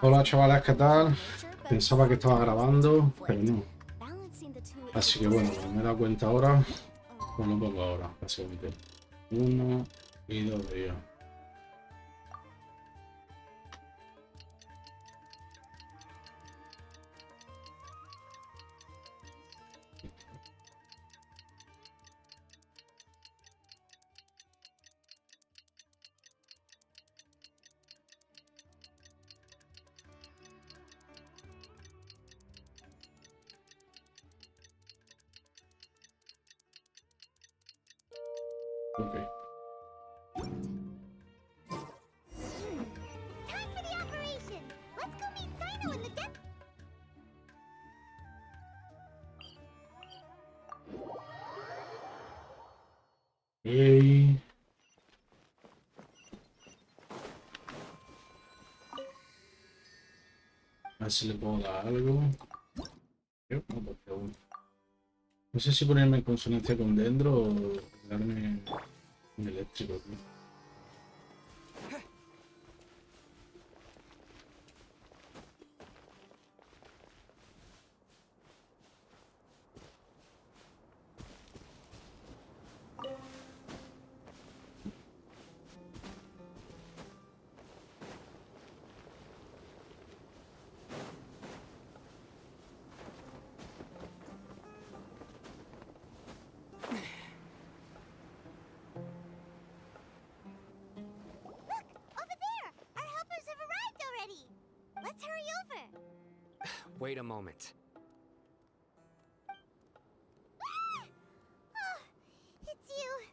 Hola chavales, ¿qué tal? Pensaba que estaba grabando, pero no. Así que bueno, me he dado cuenta ahora. Bueno, un poco ahora, básicamente. 1 y 2 días. Ok. Y... a ver si le puedo dar algo. No sé si ponerme en consonancia con Dendro o darme un eléctrico, tío. Wait a moment. It's you.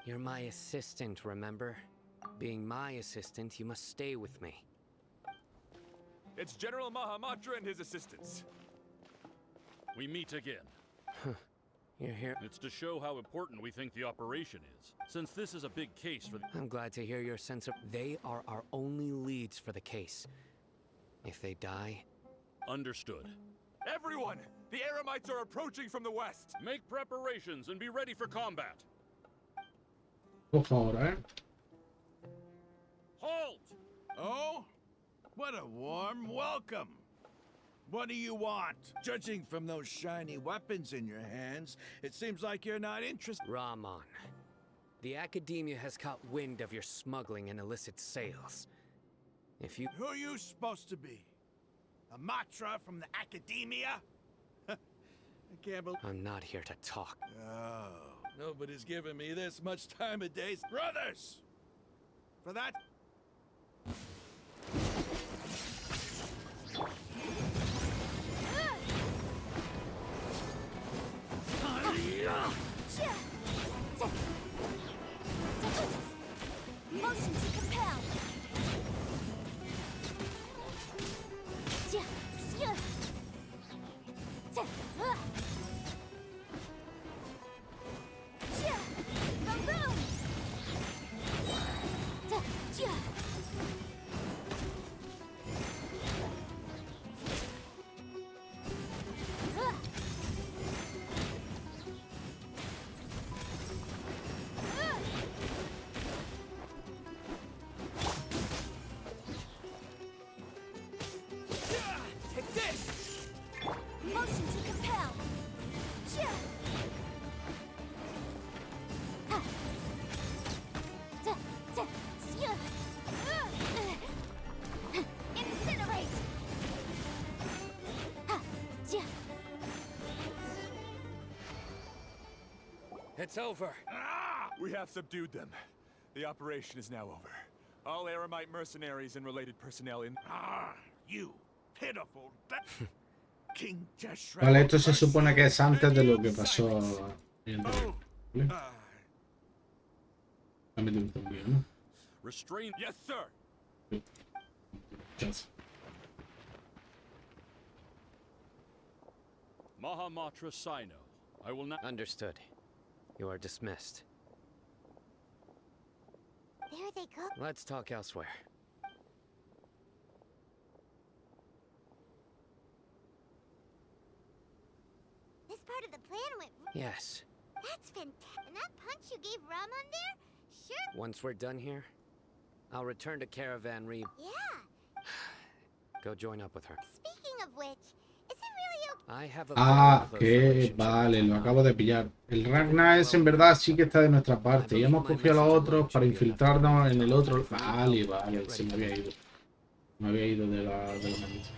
You're my assistant, remember? Being my assistant, you must stay with me. It's General Mahamatra and his assistants. We meet again. You're here. It's to show how important we think the operation is, since this is a big case for the... I'm glad to hear your sense of... They are our only leads for the case. If they die... Understood. Everyone! The Eremites are approaching from the west! Make preparations and be ready for combat. Por favor, ¿eh? Halt! Oh? What a warm welcome! What do you want? Judging from those shiny weapons in your hands, it seems like you're not interested. Rahman. The Academia has caught wind of your smuggling and illicit sales. If you... Who are you supposed to be? A Matra from the Academia? I can't believe... I'm not here to talk. Oh, nobody's given me this much time of day. Brothers! For that... Motion to compel. It's over. We have subdued them. The operation is now over. All Eremite mercenaries and related personnel in... You pitiful... King Deshret... Vale, esto se supone que es antes de lo que pasó en el Oh, ¿vale? Ha metido un zombie, ¿no? Restrain... Yes, sir! Chance. Mahamatra Sino. I will not... Understood. You are dismissed. There they go. Let's talk elsewhere. This part of the plan went... Yes. That's fantastic. And that punch you gave Rahman there? Sure. Once we're done here, I'll return to Caravan Re. Yeah. Go join up with her. Speaking of which, is it really okay? I have a Ah, very close que relationship vale, with lo Tainan. acabo de pillar. El Ragnar es en verdad sí que está de nuestra parte. Y hemos cogido a los otros para infiltrarnos en el otro. Vale, vale, se me había ido. Me había ido de la manita.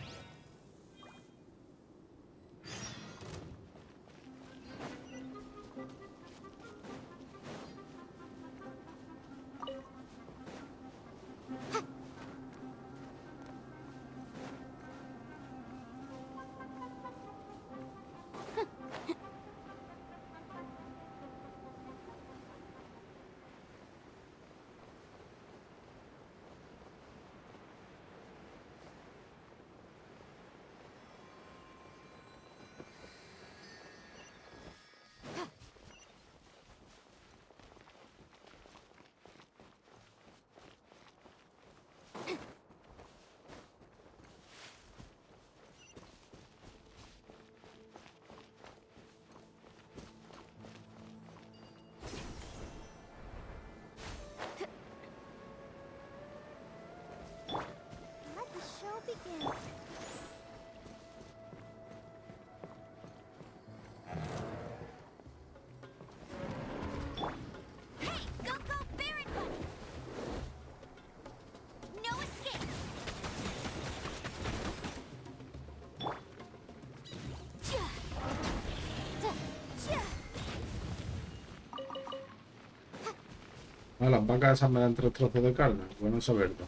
Let the show begin. Hey, go, Baron Bunny! No escape! Ja. Ja. Ah, las vacas esas me dan 3 trozos de carne. Bueno saberlo.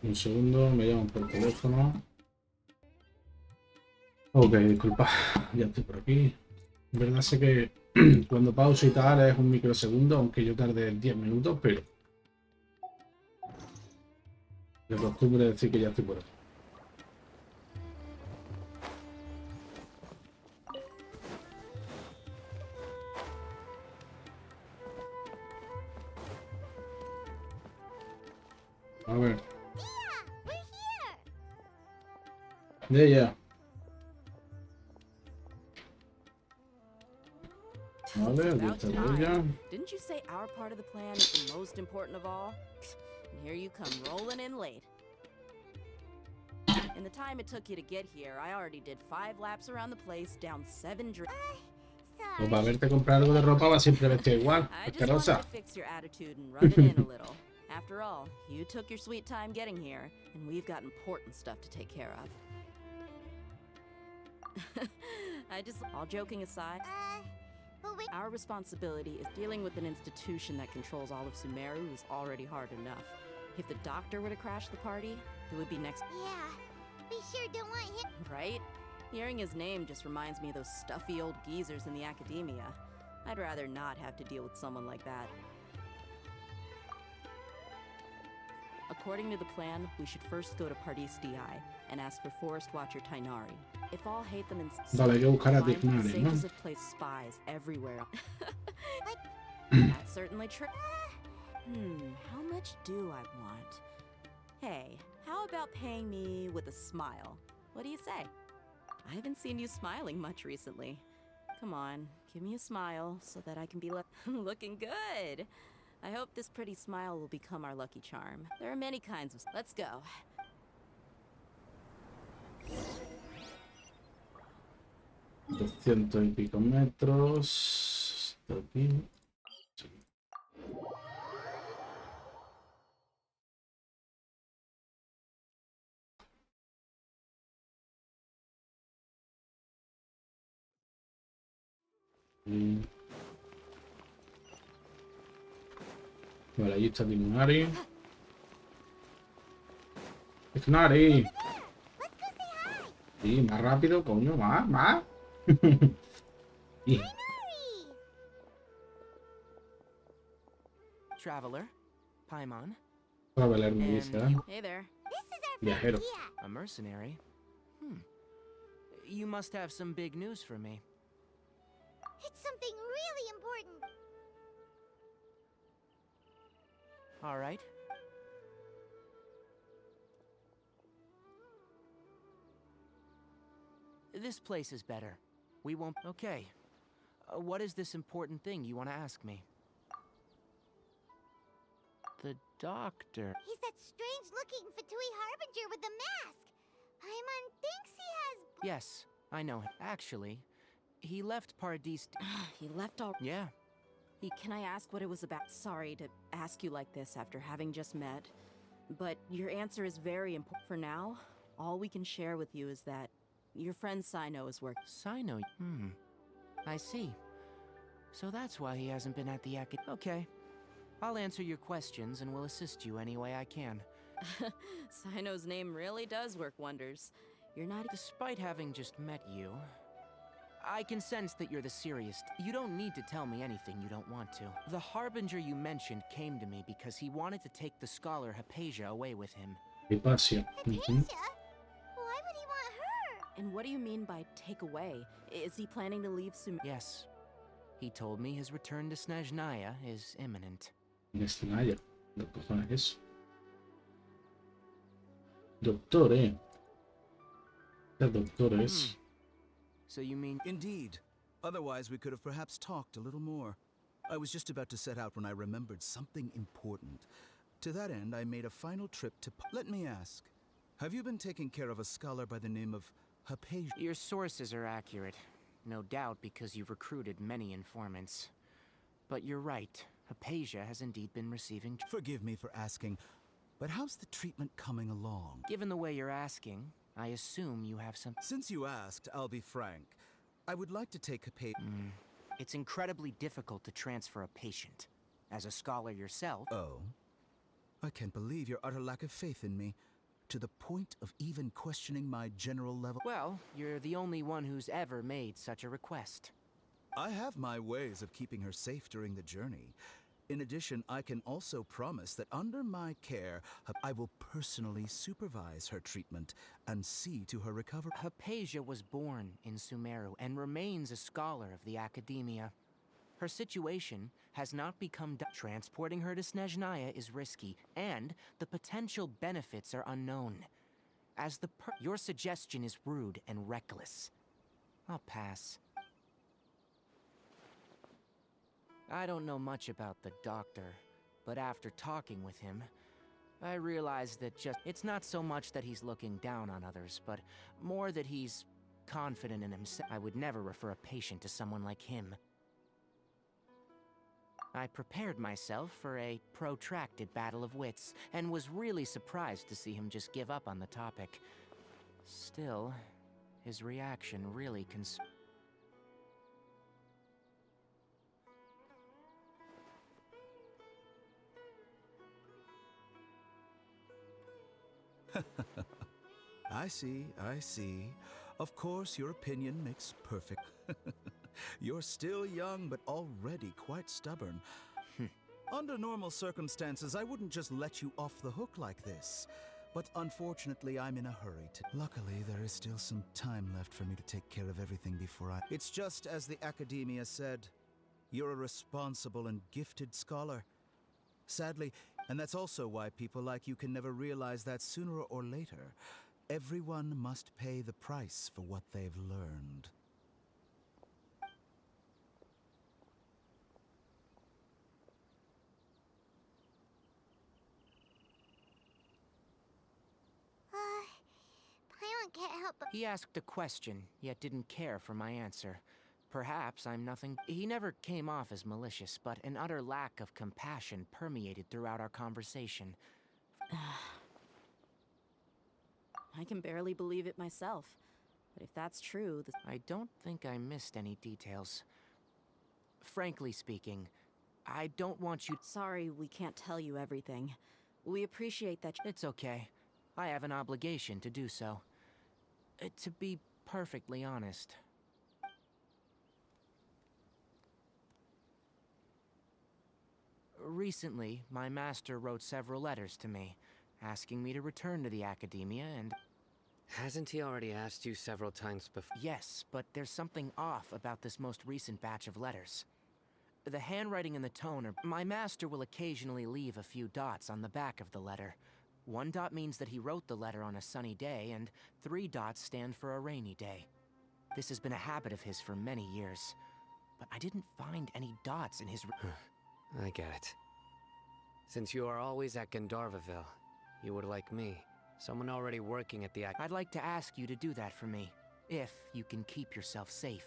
Un segundo, me llaman por teléfono. Ok, disculpa, ya estoy por aquí. En verdad sé que cuando pauso y tal es un microsegundo, aunque yo tarde 10 minutos, pero de costumbre decir que ya estoy por aquí. A ver, We're here! de ella. Vale, aquí About está time. ella. Didn't you say our part of the plan is the most important of all? And here you come rolling in late. In the time it took you to get here, I already did 5 laps around the place, down 7 drinks. O Sorry. para verte comprar algo de ropa va siempre vestida igual, I just wanted asquerosa. to fix your attitude and rub it in a little. After all, you took your sweet time getting here, and we've got important stuff to take care of. All joking aside, But wait. our responsibility is dealing with an institution that controls all of Sumeru is already hard enough. If the doctor were to crash the party, it would be next, Yeah, we sure don't want him. right? Hearing his name just reminds me of those stuffy old geezers in the academia. I'd rather not have to deal with someone like that. According to the plan, we should first go to Pardis DI and ask for Forest Watcher Tainari. If all hate them in Vale, hay que buscar a find them Tainari, safe ¿no? as have placed spies everywhere. That's certainly true. How much do I want? Hey, how about paying me with a smile? What do you say? I haven't seen you smiling much recently. Come on, give me a smile so that I can be looking good. I hope this pretty smile will become our lucky charm. There are many kinds of... Let's go. 200 y pico metros. Hasta aquí. Sí. Y- Vale, ahí está Timunari. ¡Timunari! Let's go say hi. Sí, más rápido, coño, más. Y Hurry! Traveler, Paimon, Traveler me dice, ¿eh? Hey there. This is our friend Viajero. Kia. a mercenary. You must have some big news for me. It's something really important. All right. This place is better. We won't... Okay. What is this important thing you want to ask me? The doctor... He's that strange-looking Fatui Harbinger with the mask. Paimon thinks he has... Yes, I know him. Actually, he left Paradis... He left all. Yeah. Can I ask what it was about? Sorry to ask you like this after having just met, but your answer is very important. For now, all we can share with you is that your friend Sino is working. Sino... I see. So that's why he hasn't been at the Okay. I'll answer your questions and will assist you any way I can. Sino's name really does work wonders. You're not... Despite having just met you, I can sense that you're the serious... You don't need to tell me anything you don't want to. The Harbinger you mentioned came to me because he wanted to take the scholar Hypatia away with him. Hypatia. Hypatia? Why would he want her? And what do you mean by take away? Is he planning to leave soon? Yes. He told me his return to Snezhnaya is imminent. Snezhnaya. ¿Qué cojones es eso? Doctor, ¿Qué doctor es? So you mean... Indeed. Otherwise, we could have perhaps talked a little more. I was just about to set out when I remembered something important. To that end, I made a final trip to... Let me ask, have you been taking care of a scholar by the name of Hypatia? Your sources are accurate. No doubt because you've recruited many informants. But you're right. Hypatia has indeed been receiving... Forgive me for asking, but how's the treatment coming along? Given the way you're asking, I assume you have some... Since you asked, I'll be frank. I would like to take Hypatia... It's incredibly difficult to transfer a patient. As a scholar yourself... Oh? I can't believe your utter lack of faith in me, to the point of even questioning my general level... Well, you're the only one who's ever made such a request. I have my ways of keeping her safe during the journey. In addition, I can also promise that under my care, I will personally supervise her treatment and see to her recovery. Hypatia was born in Sumeru and remains a scholar of the academia. Her situation has not become... Transporting her to Snezhnaya is risky, and the potential benefits are unknown. As the Your suggestion is rude and reckless. I'll pass. I don't know much about the doctor, but after talking with him, I realized that it's not so much that he's looking down on others, but more that he's confident in himself. I would never refer a patient to someone like him. I prepared myself for a protracted battle of wits, and was really surprised to see him just give up on the topic. Still, his reaction really I see, I see. Of course, your opinion makes perfect. You're still young, but already quite stubborn. Under normal circumstances, I wouldn't just let you off the hook like this. But unfortunately, I'm in a hurry to... Luckily, there is still some time left for me to take care of everything before I... It's just as the academia said. You're a responsible and gifted scholar. Sadly, and that's also why people like you can never realize that sooner or later, everyone must pay the price for what they've learned. Paimon can't help but... He asked a question, yet didn't care for my answer. Perhaps I'm nothing... He never came off as malicious, but an utter lack of compassion permeated throughout our conversation. I can barely believe it myself. But if that's true, I don't think I missed any details. Frankly speaking, I don't want you... Sorry, we can't tell you everything. We appreciate that... It's okay. I have an obligation to do so. To be perfectly honest... Recently, my master wrote several letters to me, asking me to return to the academia and... Hasn't he already asked you several times before? Yes, but there's something off about this most recent batch of letters. The handwriting and the tone are... My master will occasionally leave a few dots on the back of the letter. 1 dot means that he wrote the letter on a sunny day, and 3 dots stand for a rainy day. This has been a habit of his for many years. But I didn't find any dots in his... I get it. Since you are always at Gandharvaville, you would like me, someone already working at the I'd like to ask you to do that for me, if you can keep yourself safe.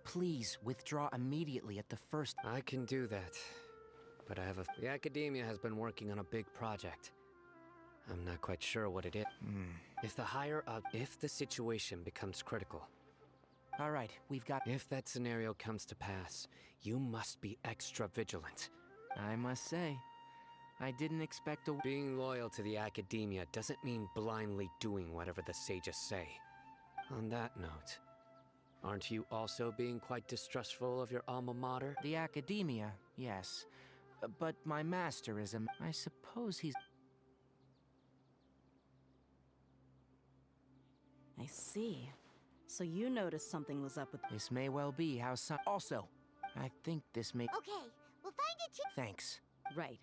Please withdraw immediately at the first... I can do that, but I have a... The Academia has been working on a big project. I'm not quite sure what it is. If the situation becomes critical... All right, we've got... If that scenario comes to pass, you must be extra vigilant. I must say, I didn't expect a... Being loyal to the Academia doesn't mean blindly doing whatever the sages say. On that note, aren't you also being quite distrustful of your alma mater? The Academia, yes. But my master is a... I suppose he's... I see. So you noticed something was up with... This may well be how some... Also, I think this may... Okay, we'll find it. Thanks. Right.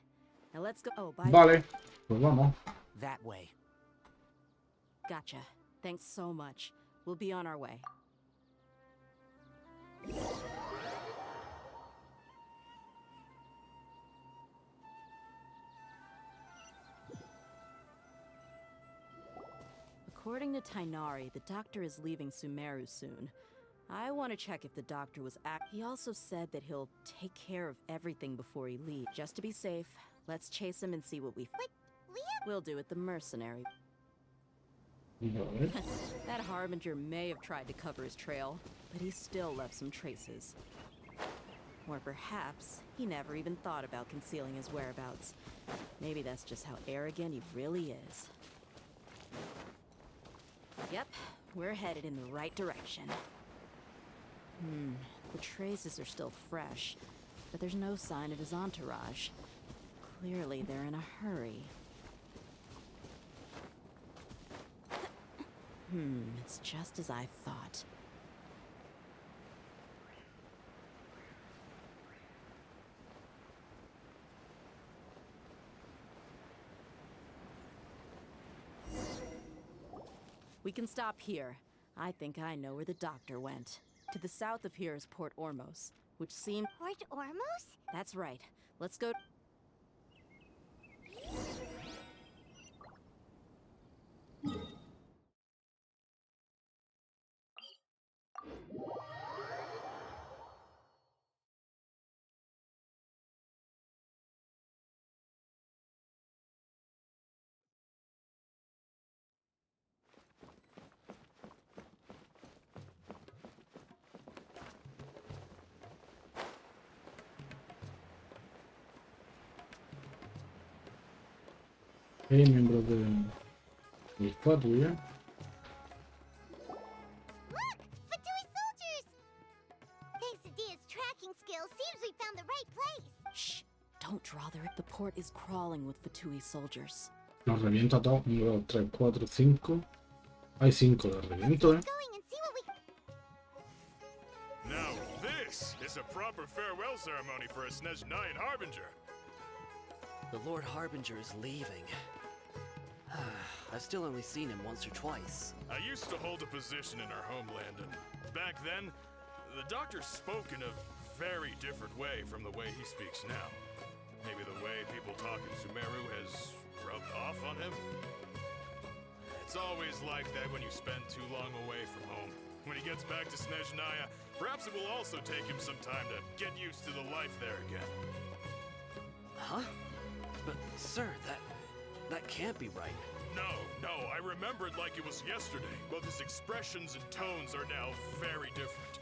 Now let's go... Oh, by Vale, pues vamos. That way. Gotcha. Thanks so much. We'll be on our way. According to Tainari, the doctor is leaving Sumeru soon. I want to check if the doctor was He also said that he'll take care of everything before he leaves. Just to be safe, let's chase him and see what we... But we have... We'll do it the mercenary. Vale. That Harbinger may have tried to cover his trail, but he still left some traces. Or perhaps he never even thought about concealing his whereabouts. Maybe that's just how arrogant he really is. Yep, we're headed in the right direction. The traces are still fresh, but there's no sign of his entourage. Clearly they're in a hurry. It's just as I thought. We can stop here. I think I know where the doctor went. To the south of here is Port Ormos, which seemed... Port Ormos? That's right. Let's go... Hey, miembros del patrulla. Look! Fatui soldiers! Thanks to Dia's tracking skills, seems we found the right place. Shh! Don't draw their... The port is crawling with Fatui soldiers. Los reviento a todos. 1, 2, 3, 4, 5. Hay 5, los reviento, Going and see what we... Now this is a proper farewell ceremony for a Snezhnayan Harbinger. The Lord Harbinger is leaving. I've still only seen him once or twice. I used to hold a position in our homeland, and back then, the doctor spoke in a very different way from the way he speaks now. Maybe the way people talk in Sumeru has rubbed off on him? It's always like that when you spend too long away from home. When he gets back to Snezhnaya, perhaps it will also take him some time to get used to the life there again. Huh? But, sir, that can't be right. No, I remember it like it was yesterday. Both his expressions and tones are now very different.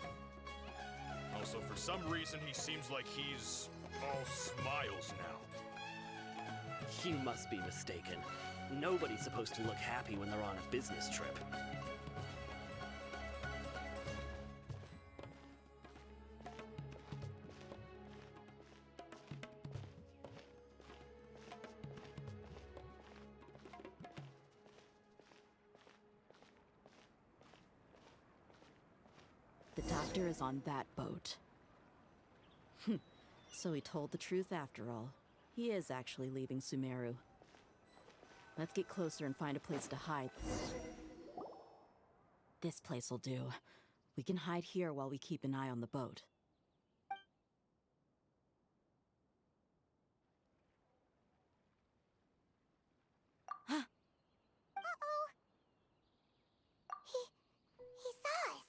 Also, for some reason, he seems like he's all smiles now. You must be mistaken. Nobody's supposed to look happy when they're on a business trip. The doctor is on that boat. So he told the truth after all. He is actually leaving Sumeru. Let's get closer and find a place to hide. This place will do. We can hide here while we keep an eye on the boat. Uh-oh. He saw us.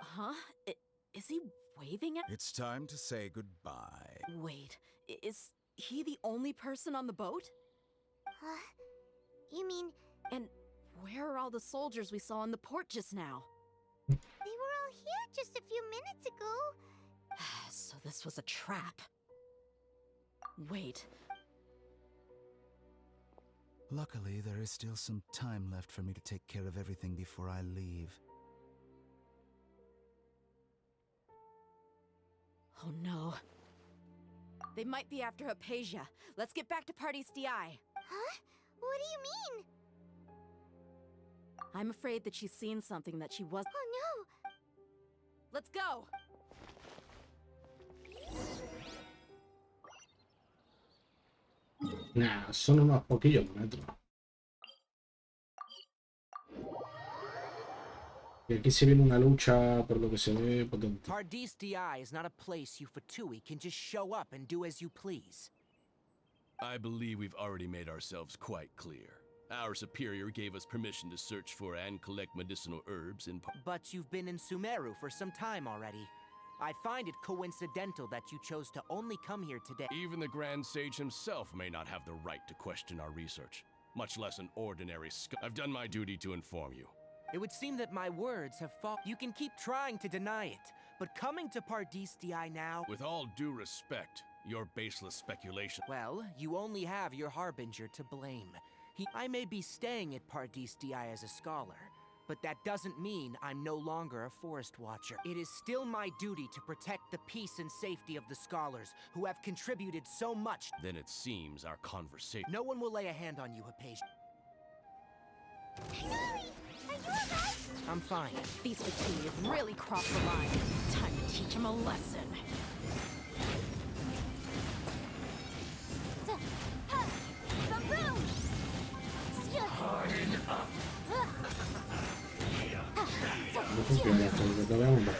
Huh? Is he waving at— It's time to say goodbye. Wait, is he the only person on the boat? You mean And where are all the soldiers we saw in the port just now? they were all here just a few minutes ago? So this was a trap. Wait, Luckily, there is still some time left for me to take care of everything before I leave. oh no. They might be after Hypatia. Let's get back to Party's DI. Huh? What do you mean? I'm afraid that she's seen something that she was— Oh Let's go! Nah, son unos poquillos metros. Y aquí se viene una lucha, por lo que se ve, potente. Pardis DI is not a place you Fatui can just show up and do as you please. I believe we've already made ourselves quite clear. Our superior gave us permission to search for and collect medicinal herbs in But you've been in Sumeru for some time already. I find it coincidental that you chose to only come here today. Even the Grand Sage himself may not have the right to question our research, much less an ordinary I've done my duty to inform you. It would seem that my words have fallen. You can keep trying to deny it, but coming to Pardis DI now— With all due respect, your baseless speculation— Well, you only have your Harbinger to blame. I may be staying at Pardis DI as a scholar, but that doesn't mean I'm no longer a forest watcher. It is still my duty to protect the peace and safety of the scholars who have contributed so much. Then it seems our conversation— No one will lay a hand on you, Hypatia. no! Are you alright? I'm fine. These Fatui have really crossed the line. Time to teach them a lesson. Harden up. No funciona esto, lo que te veamos ver.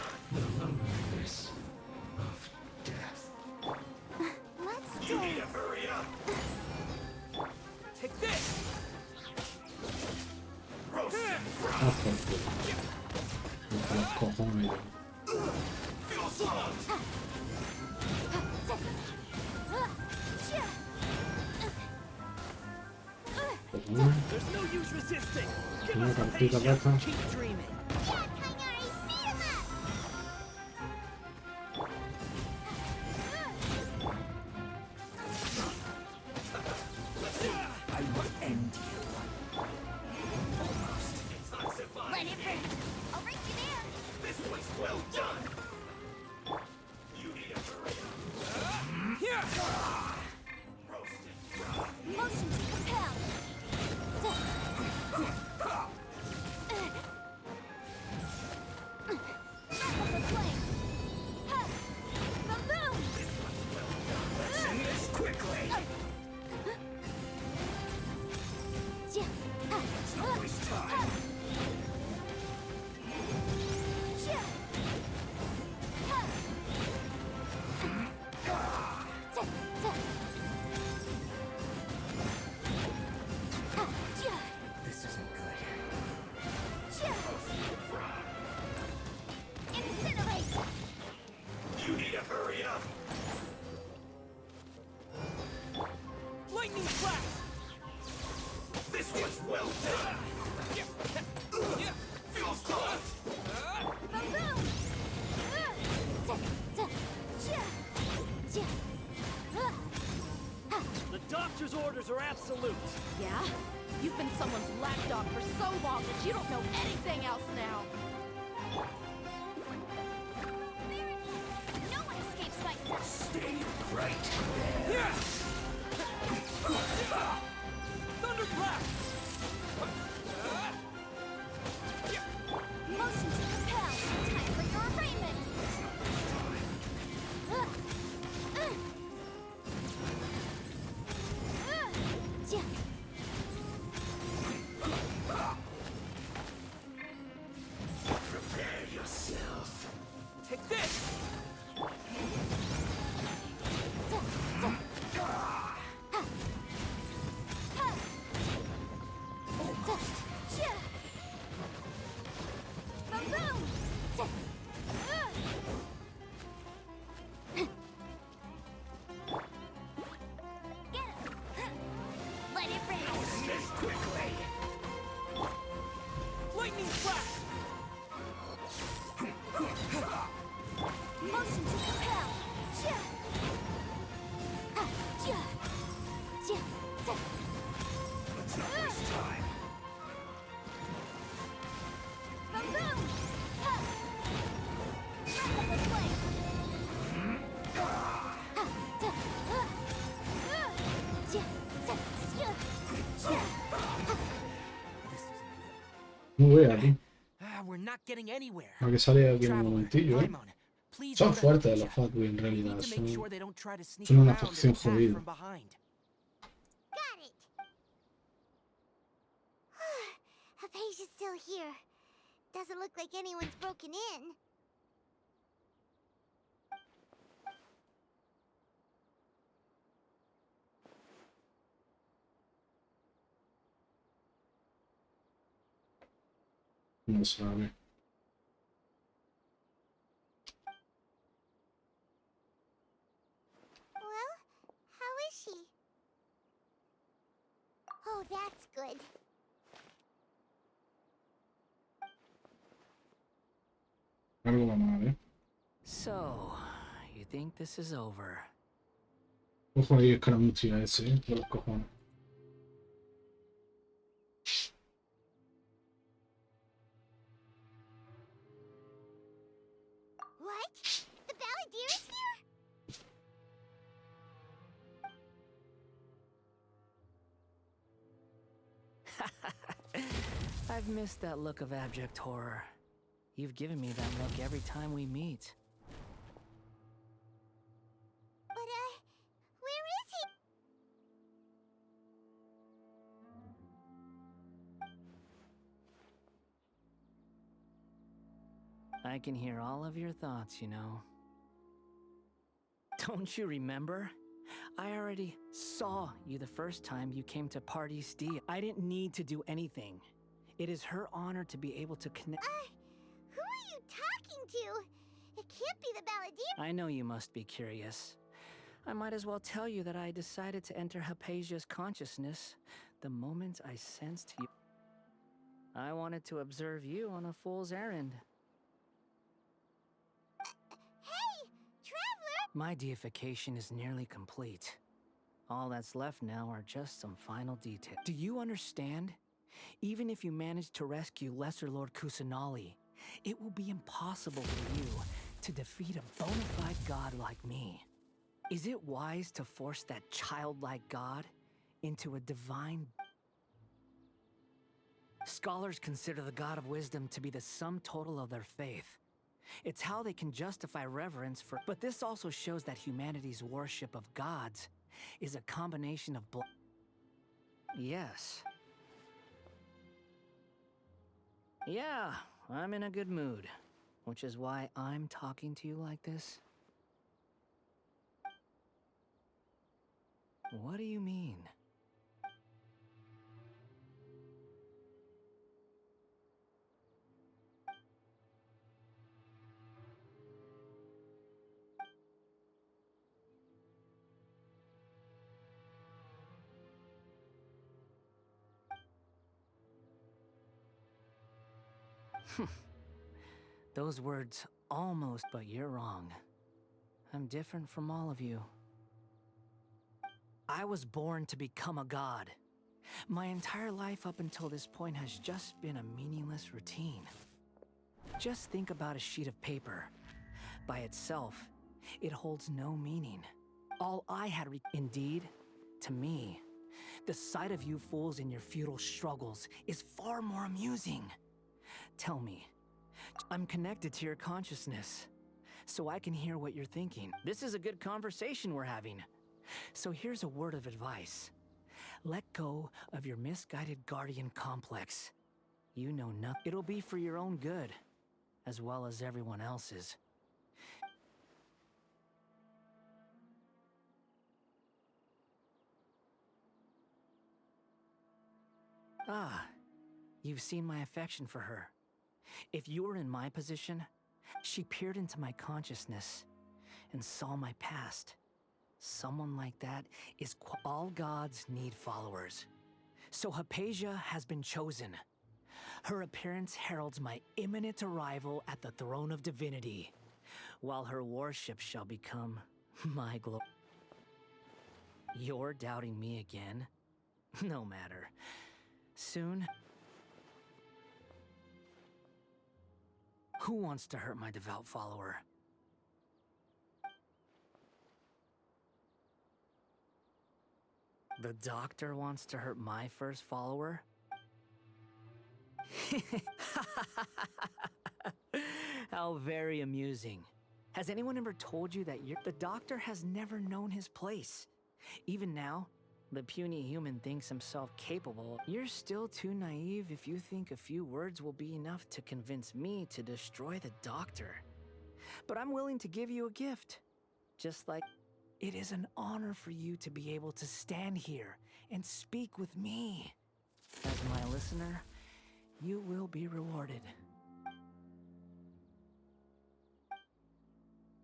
Let's do it. Hurry up! Take this! Roast him! Ah, fuerte. Con los cojones. Feel slugged! Cojones. There's no use resisting. Give Una us cartita Hypatia. roja. Keep dreaming. Yeah, Kainari, speed him up. I will end you. Almost. Detoxify. Let it burn. I'll race you there. This was well done. You need a hurry up. Here! Roasted. Motion to compel. Apple the flame. Ha! The boom. Let's end this quickly. It's not waste time. This isn't good. Incinerate! You need to hurry up. Lightning flash! This was well done. Feel slugged. The boom! The doctor's orders are absolute. Yeah? You've been someone's lapdog for so long that you don't know anything else now. No one escapes my sight. Stay right Here! Thunderclap! No veas tú. We're not getting anywhere. Para que sale aquí en un Traveler, momentillo, ¿eh? Paimon, please Son go to fuertes los Hampshire. Fatboy en We realidad. need to make sure they don't try to sneak Son una around and facción attack jodida. from behind. Got it. Hypatia's still here. Doesn't look like anyone's broken in. No sabe. Well, how is she? Oh, that's good. Algo va mal, ¿eh? So, you think this is over? Ojo ahí, Scaramuccia ese, ¿eh? De los cojones. What? The Balladier's here? I've missed that look of abject horror. You've given me that look every time we meet. But, where is he? I can hear all of your thoughts, you know. Don't you remember? I already saw you the first time you came to Party Steel. I didn't need to do anything. It is her honor to be able to connect. Who are you talking to? It can't be the Balladeer. I know you must be curious. I might as well tell you that I decided to enter Hypatia's consciousness the moment I sensed you. I wanted to observe you on a fool's errand. Hey, Traveler! My deification is nearly complete. All that's left now are just some final details. Do you understand? Even if you manage to rescue Lesser Lord Kusanali, it will be impossible for you to defeat a bona fide god like me. Is it wise to force that childlike god into a divine? Scholars consider the god of wisdom to be the sum total of their faith. It's how they can justify reverence for. But this also shows that humanity's worship of gods is a combination of Yes. Yeah, I'm in a good mood, which is why I'm talking to you like this. What do you mean? Those words almost, but you're wrong. I'm different from all of you. I was born to become a god. My entire life up until this point has just been a meaningless routine. Just think about a sheet of paper. By itself, it holds no meaning. All I had indeed, to me, the sight of you fools in your futile struggles is far more amusing. Tell me, I'm connected to your consciousness, so I can hear what you're thinking. This is a good conversation we're having. So here's a word of advice. Let go of your misguided guardian complex. You know nothing. It'll be for your own good, as well as everyone else's. Ah, you've seen my affection for her. If you were in my position, she peered into my consciousness and saw my past. Someone like that is all gods need followers. So Hypatia has been chosen. Her appearance heralds my imminent arrival at the throne of divinity, while her worship shall become my glory. You're doubting me again? No matter. Soon. Who wants to hurt my devout follower? The doctor wants to hurt my first follower? How very amusing. Has anyone ever told you that the doctor has never known his place? Even now, the puny human thinks himself capable. You're still too naive if you think a few words will be enough to convince me to destroy the doctor. But I'm willing to give you a gift. Just like it is an honor for you to be able to stand here and speak with me. As my listener, you will be rewarded.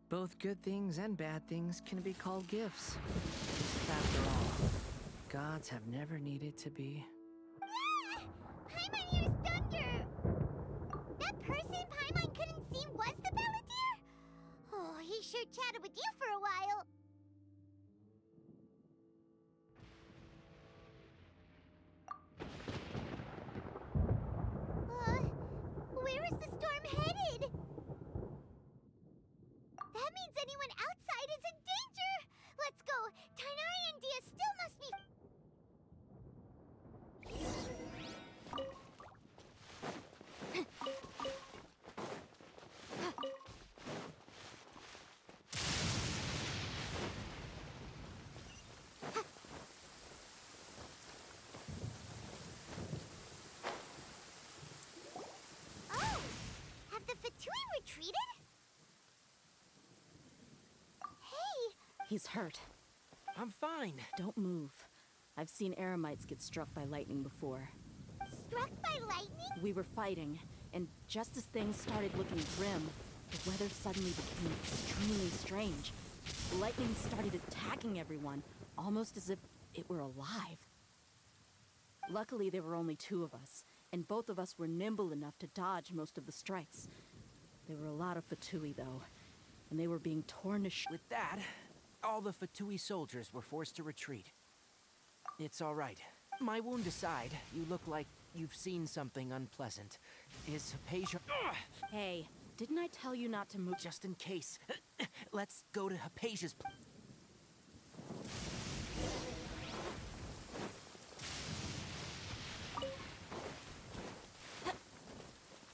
Both good things and bad things can be called gifts. After all, gods have never needed to be. Ah! Paimon hears thunder! That person Paimon couldn't see was the Balladeer? Oh, he sure chatted with you for a while. Where is the storm headed? That means anyone outside is in danger! Let's go! Tainari and Dia still must be... Oh! Have the Fatui retreated? He's hurt. I'm fine. Don't move. I've seen Eremites get struck by lightning before. Struck by lightning? We were fighting, and just as things started looking grim, the weather suddenly became extremely strange. Lightning started attacking everyone, almost as if it were alive. Luckily, there were only 2 of us, and both of us were nimble enough to dodge most of the strikes. There were a lot of Fatui, though, and they were being torn to With that, all the Fatui soldiers were forced to retreat. It's all right. My wound aside, you look like you've seen something unpleasant. Is Hypatia... Hey, didn't I tell you not to move? Just in case. Let's go to Hypatia's...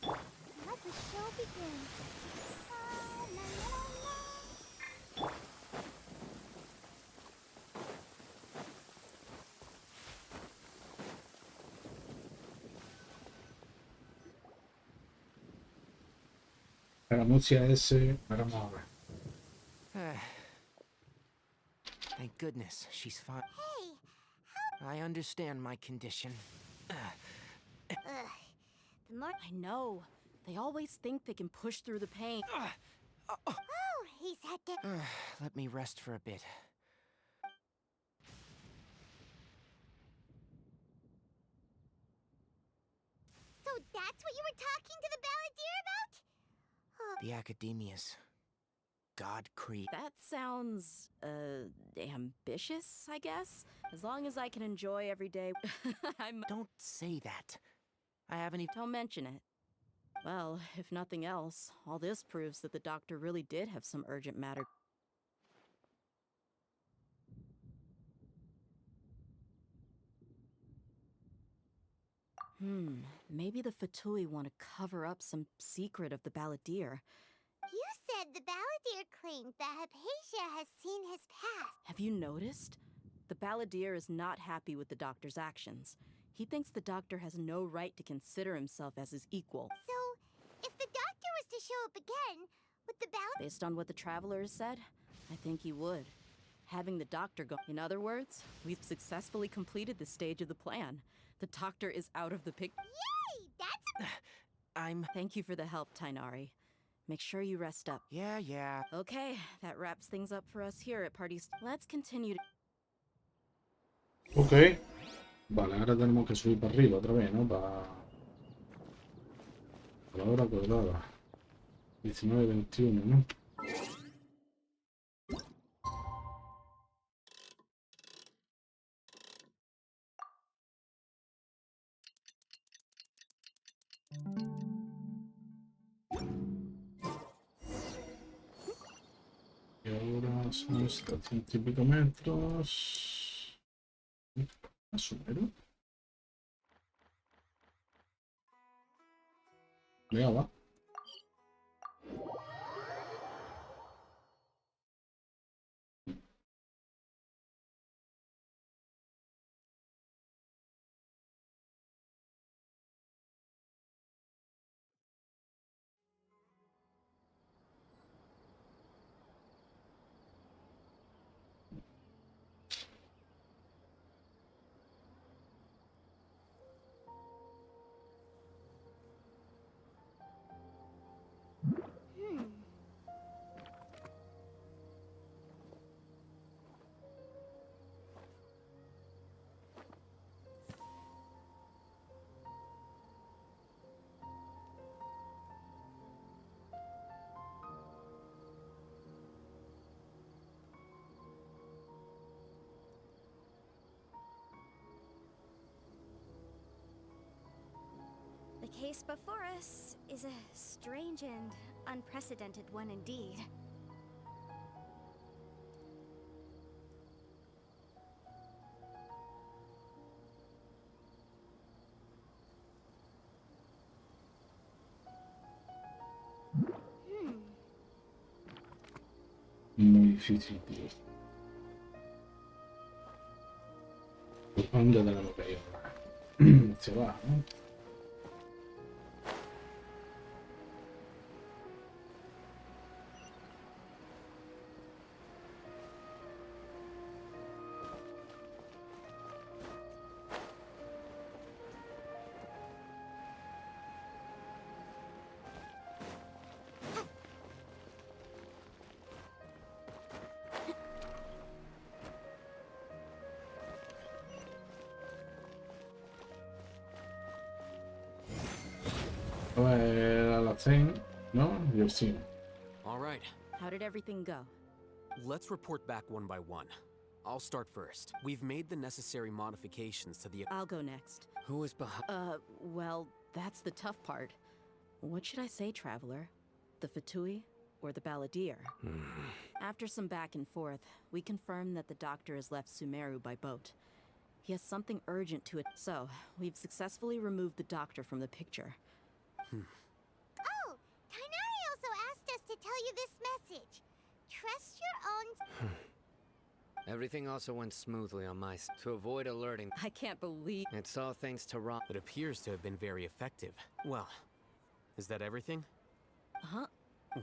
Let the show begin. La, la, la, la. Scaramuccia S. Vamos a ver. Thank goodness, she's fine. Hey, I understand my condition. ugh. The more... I know. They always think they can push through the pain. Oh, he's had to... Let me rest for a bit. So that's what you were talking to the Balladeer about? Oh, The Academia's God creed. That sounds, ambitious, I guess? As long as I can enjoy every day, Don't say that. I haven't even... Don't mention it. Well, if nothing else, all this proves that the doctor really did have some urgent matter. Maybe the Fatui want to cover up some secret of the Balladeer. you said the Balladeer claimed that Hypatia has seen his past. Have you noticed? The Balladeer is not happy with the doctor's actions. He thinks the doctor has no right to consider himself as his equal. So, if the doctor was to show up again, would the Balladeer... Based on what the Traveler has said, I think he would. Having the doctor go... In other words, we've successfully completed this stage of the plan. The doctor is out of the picture. Yay! That's a... Thank you for the help, Tainari. Make sure you rest up. Yeah. Okay, that wraps things up for us here at Parties. Let's continue to... Ok. Vale, ahora tenemos que subir para arriba otra vez, ¿no? Para la hora cuadrada. 19:21, ¿no? Y ahora son 700 y pico metros. Más o menos. Venga, va. The case before us is a strange and unprecedented one indeed. Muy difícil, tío. ¿Dónde tenemos que ir ahora? Se va, ¿no? Era la thing, ¿no? Yo sí. All right, How did everything go? let's report back one by one. I'll start first. We've made the necessary modifications to the... I'll go next. Who is behind... Well, that's the tough part. What should I say, Traveler? The Fatui or the Balladeer? After some back and forth, we confirmed that the doctor has left Sumeru by boat. He has something urgent to it, so we've successfully removed the doctor from the picture. Oh, Kainari also asked us to tell you this message. Trust your own... Everything also went smoothly on my to avoid alerting. I can't believe... It's all thanks to Rob. It appears to have been very effective. Well, is that everything? Huh?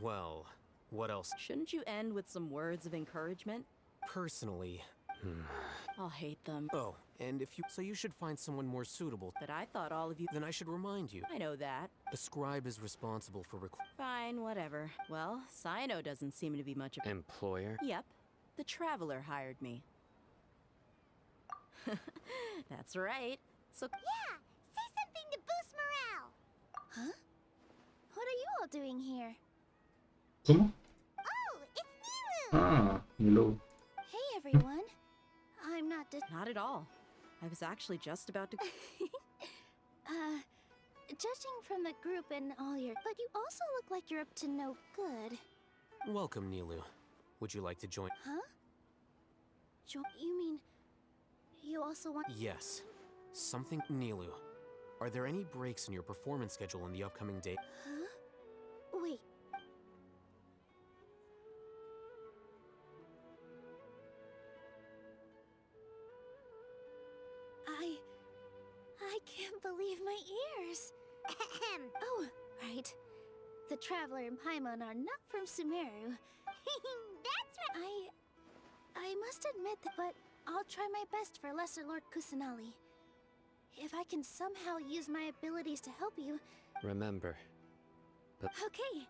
Well, what else? Shouldn't you end with some words of encouragement? Personally... I'll hate them. Oh, and if you... So you should find someone more suitable. But I thought all of you... Then I should remind you. I know that. A scribe is responsible for Fine, whatever. Well, Sino doesn't seem to be much of... employer. Yep. The Traveler hired me. That's right. So... Yeah, say something to boost morale. Huh? What are you all doing here? ¿Cómo? Oh, it's Nilu! Ah, Milo. Hey, everyone. I'm not Not at all. I was actually just about to... Judging from the group and all your... But you also look like you're up to no good. Welcome, Nilu. Would you like to join? Huh? You mean... You also want... Yes. Something... Nilu. Are there any breaks in your performance schedule in the upcoming day? Huh? Wait. I can't believe my ears. Oh, right. The Traveler and Paimon are not from Sumeru. That's right. I must admit that, but I'll try my best for Lesser Lord Kusanali. If I can somehow use my abilities to help you... Remember. Okay.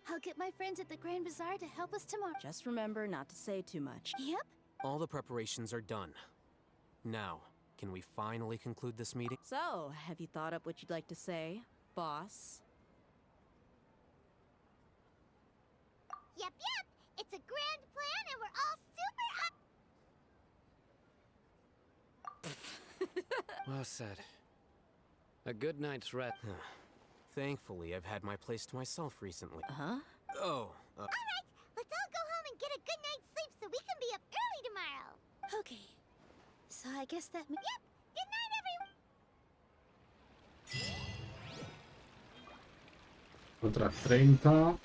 I'll get my friends at the Grand Bazaar to help us tomorrow. Just remember not to say too much. Yep. All the preparations are done. Now, can we finally conclude this meeting? So, have you thought up what you'd like to say, boss? Yep. It's a grand plan and we're all super up. Well said. A good night's rest. Thankfully, I've had my place to myself recently. Huh? Oh, All right, let's all go home and get a good night's sleep so we can be up early tomorrow. Okay. So I guess that... Yep. Good night, everyone. Otras 30.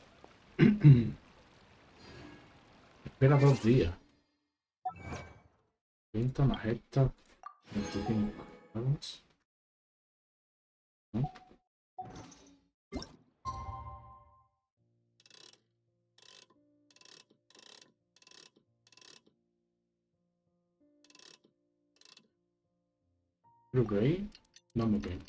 Espera 2 días. 30 más esta. 25. ¿Vamos? ¿No? Creo que ahí vamos bien.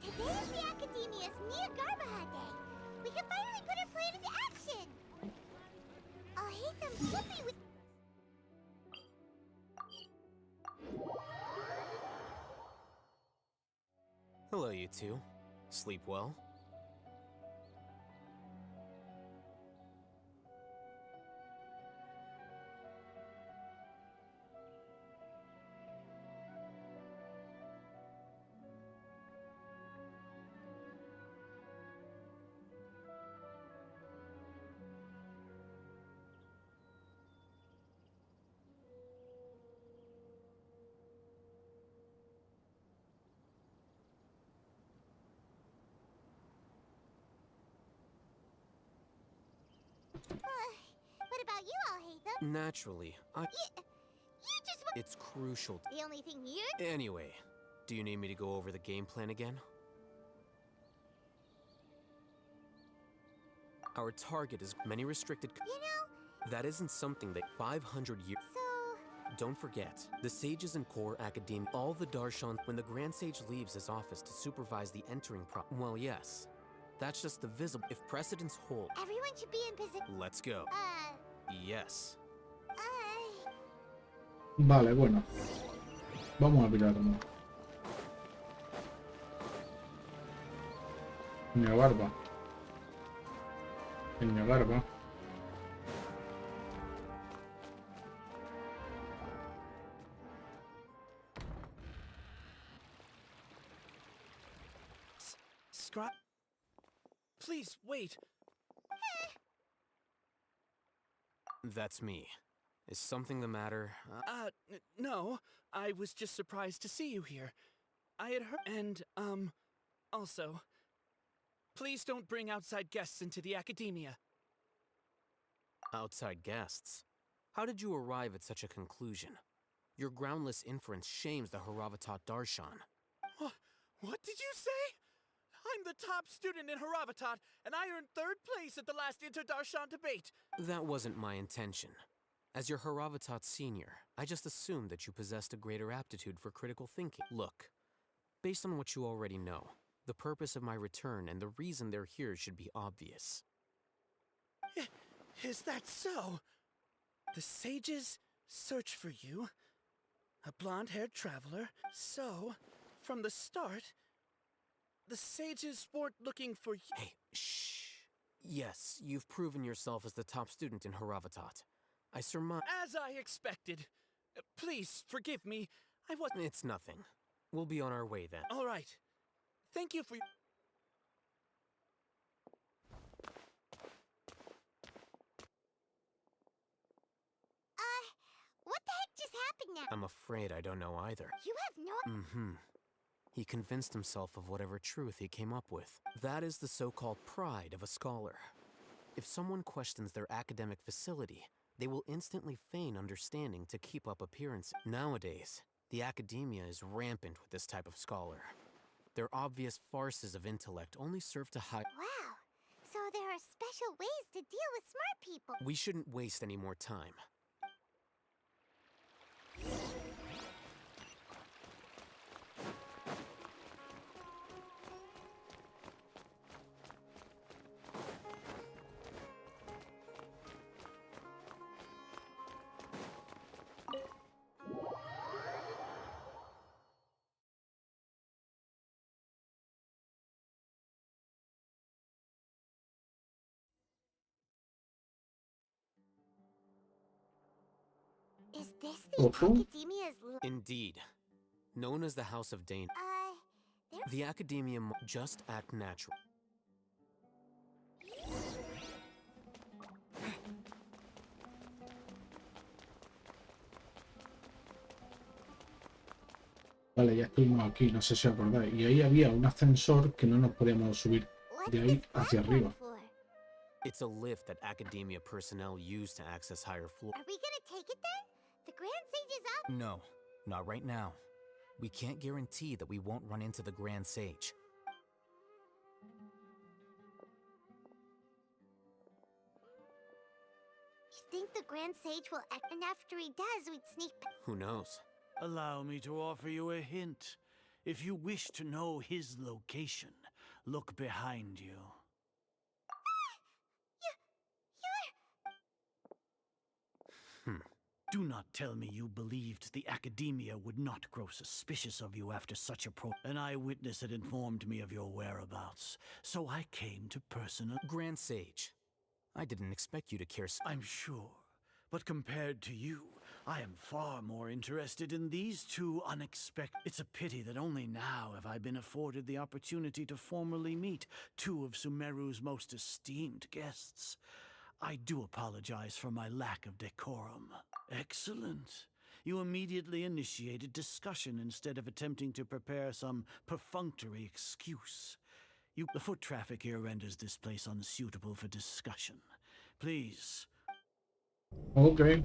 Today is the Academia's Nia Garbaha Day. We can finally put our plan into action. I'll hate them flippy with... Hello, you two. Sleep well? What about you, I'll hate them? Naturally, You just want... It's crucial. The only thing you... Anyway, do you need me to go over the game plan again? Our target is many restricted... You know... That isn't something that 500 years... So... Don't forget, the sages in core academia, all the Darshan, when the Grand Sage leaves his office to supervise the entering well, yes. That's just the visible. If precedents hold... Everyone should be in position... Let's go. Yes. Vale, bueno. Vamos a pirarnos. Peña Barba. Peña Barba. Please, wait. That's me. Is something the matter? No. I was just surprised to see you here. I had heard... And, also... Please don't bring outside guests into the Academia. Outside guests? How did you arrive at such a conclusion? Your groundless inference shames the Haravatat Darshan. What did you say? I'm the top student in Haravatat, and I earned 3rd place at the last Inter-Darshan debate. That wasn't my intention. As your Haravatat senior, I just assumed that you possessed a greater aptitude for critical thinking. Look, based on what you already know, the purpose of my return and the reason they're here should be obvious. Is that so? The sages search for you, a blonde-haired traveler. So, from the start, the sages weren't looking for you. Hey, shh. Yes, you've proven yourself as the top student in Haravatat. I surmise. As I expected. Please forgive me. I was. It's nothing. We'll be on our way then. All right. Thank you for. What the heck just happened now? I'm afraid I don't know either. You have no. Mm-hmm. He convinced himself of whatever truth he came up with. That is the so-called pride of a scholar. If someone questions their academic facility, they will instantly feign understanding to keep up appearances. Nowadays, the academia is rampant with this type of scholar. Their obvious farces of intellect only serve to hide. Wow. So there are special ways to deal with smart people. We shouldn't waste any more time. Is this the Awful. academia's Indeed. Known as the House of Dane, the academia just act natural. Vale, ya estuvimos aquí, no sé si os acordáis. Y ahí había un ascensor que no nos podíamos subir de ahí hacia arriba. It's a lift that academia personnel use to access higher floors. Are we gonna take it then? The Grand Sage is up. No, not right now. We can't guarantee that we won't run into the Grand Sage. You think the Grand Sage will act, and after he does, we'd sneak. Who knows? Allow me to offer you a hint. If you wish to know his location, look behind you. Do not tell me you believed the academia would not grow suspicious of you after such a An eyewitness had informed me of your whereabouts, so I came to personal. Grand Sage, I didn't expect you to care. I'm sure, but compared to you, I am far more interested in these two unexpected. It's a pity that only now have I been afforded the opportunity to formally meet two of Sumeru's most esteemed guests. I do apologize for my lack of decorum. Excellent. You immediately initiated discussion instead of attempting to prepare some perfunctory excuse. The foot traffic here renders this place unsuitable for discussion. Please. Ok.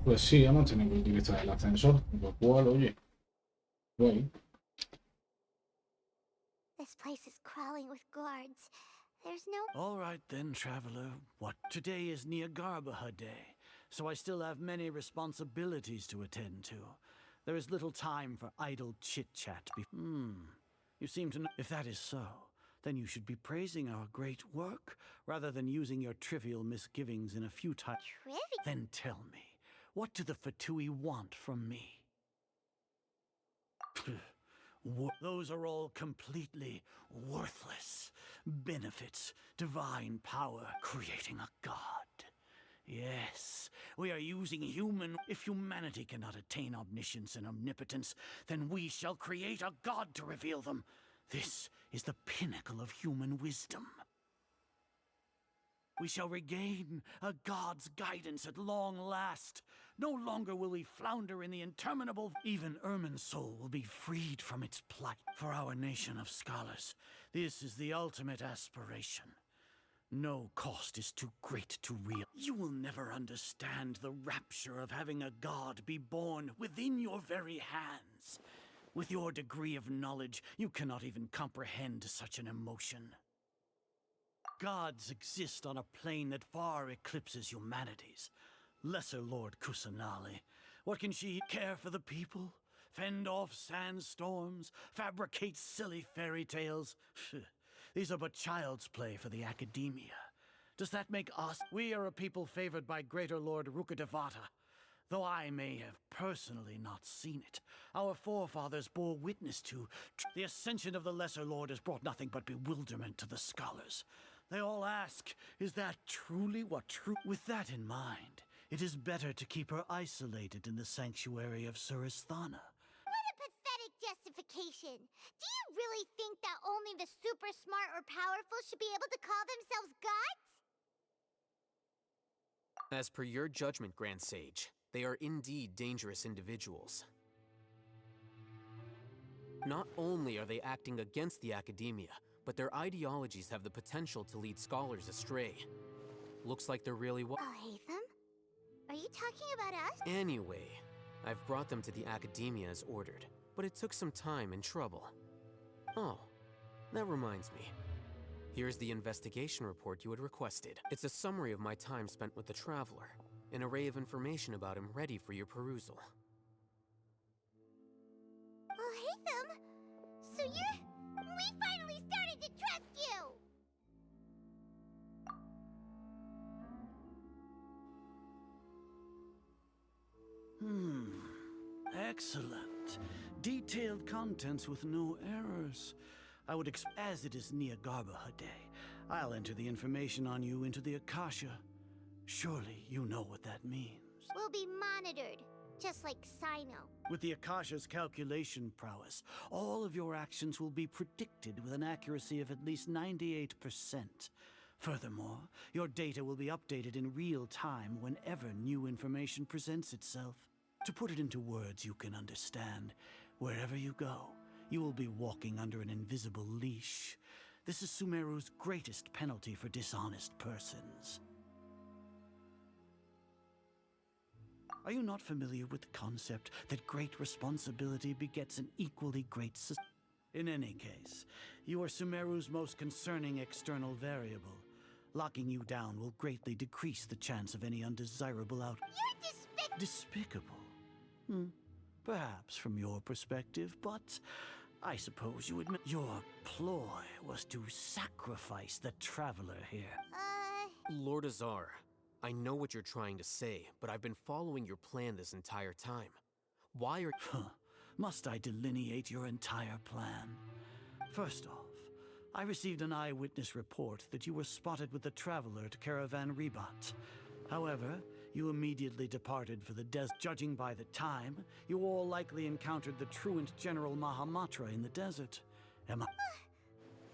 Pues sí, hemos tenido que utilizar el ascensor. Lo cual, oye. Guay. This place is crawling with guards. There's no. All right then, traveler. What? Today is Niagarbaha Day, so I still have many responsibilities to attend to. There is little time for idle chit-chat. You seem to know. If that is so, then you should be praising our great work, rather than using your trivial misgivings in a futile. Then tell me, what do the Fatui want from me? Those are all completely worthless. Benefits, divine power, creating a god. Yes, we are using human. If humanity cannot attain omniscience and omnipotence, then we shall create a god to reveal them. This is the pinnacle of human wisdom. We shall regain a god's guidance at long last. No longer will we flounder in the interminable. Even Ermin's soul will be freed from its plight. For our nation of scholars, this is the ultimate aspiration. No cost is too great to realize. You will never understand the rapture of having a god be born within your very hands. With your degree of knowledge, you cannot even comprehend such an emotion. Gods exist on a plane that far eclipses humanity's. Lesser Lord Kusanali, what can she care for the people? Fend off sandstorms? Fabricate silly fairy tales? These are but child's play for the academia. Does that make us? We are a people favored by Greater Lord Rukadevata. Though I may have personally not seen it, our forefathers bore witness to. The ascension of the Lesser Lord has brought nothing but bewilderment to the scholars. They all ask, is that truly what true? With that in mind, it is better to keep her isolated in the sanctuary of Suristhana. What a pathetic justification. Do you really think that only the super smart or powerful should be able to call themselves gods? As per your judgment, Grand Sage, they are indeed dangerous individuals. Not only are they acting against the academia, but their ideologies have the potential to lead scholars astray. Looks like they're really Alhaitham? Are you talking about us? Anyway, I've brought them to the academia as ordered, but it took some time and trouble. Oh, that reminds me. Here's the investigation report you had requested. It's a summary of my time spent with the Traveler, an array of information about him ready for your perusal. Alhaitham? So we finally started to trust you! Excellent. Detailed contents with no errors. I would as it is Niagarbaha Day, I'll enter the information on you into the Akasha. Surely you know what that means. We'll be monitored, just like Sino. With the Akasha's calculation prowess, all of your actions will be predicted with an accuracy of at least 98%. Furthermore, your data will be updated in real time whenever new information presents itself. To put it into words you can understand, wherever you go, you will be walking under an invisible leash. This is Sumeru's greatest penalty for dishonest persons. Are you not familiar with the concept that great responsibility begets an equally great In any case, you are Sumeru's most concerning external variable. Locking you down will greatly decrease the chance of any undesirable You're Despicable? Perhaps from your perspective, but I suppose you admit your ploy was to sacrifice the Traveler here. Lord Azar, I know what you're trying to say, but I've been following your plan this entire time. Why are... Must I delineate your entire plan? First off, I received an eyewitness report that you were spotted with the Traveler at Caravan Ribat. However, you immediately departed for the desert. Judging by the time, you all likely encountered the truant General Mahamatra in the desert. Am I...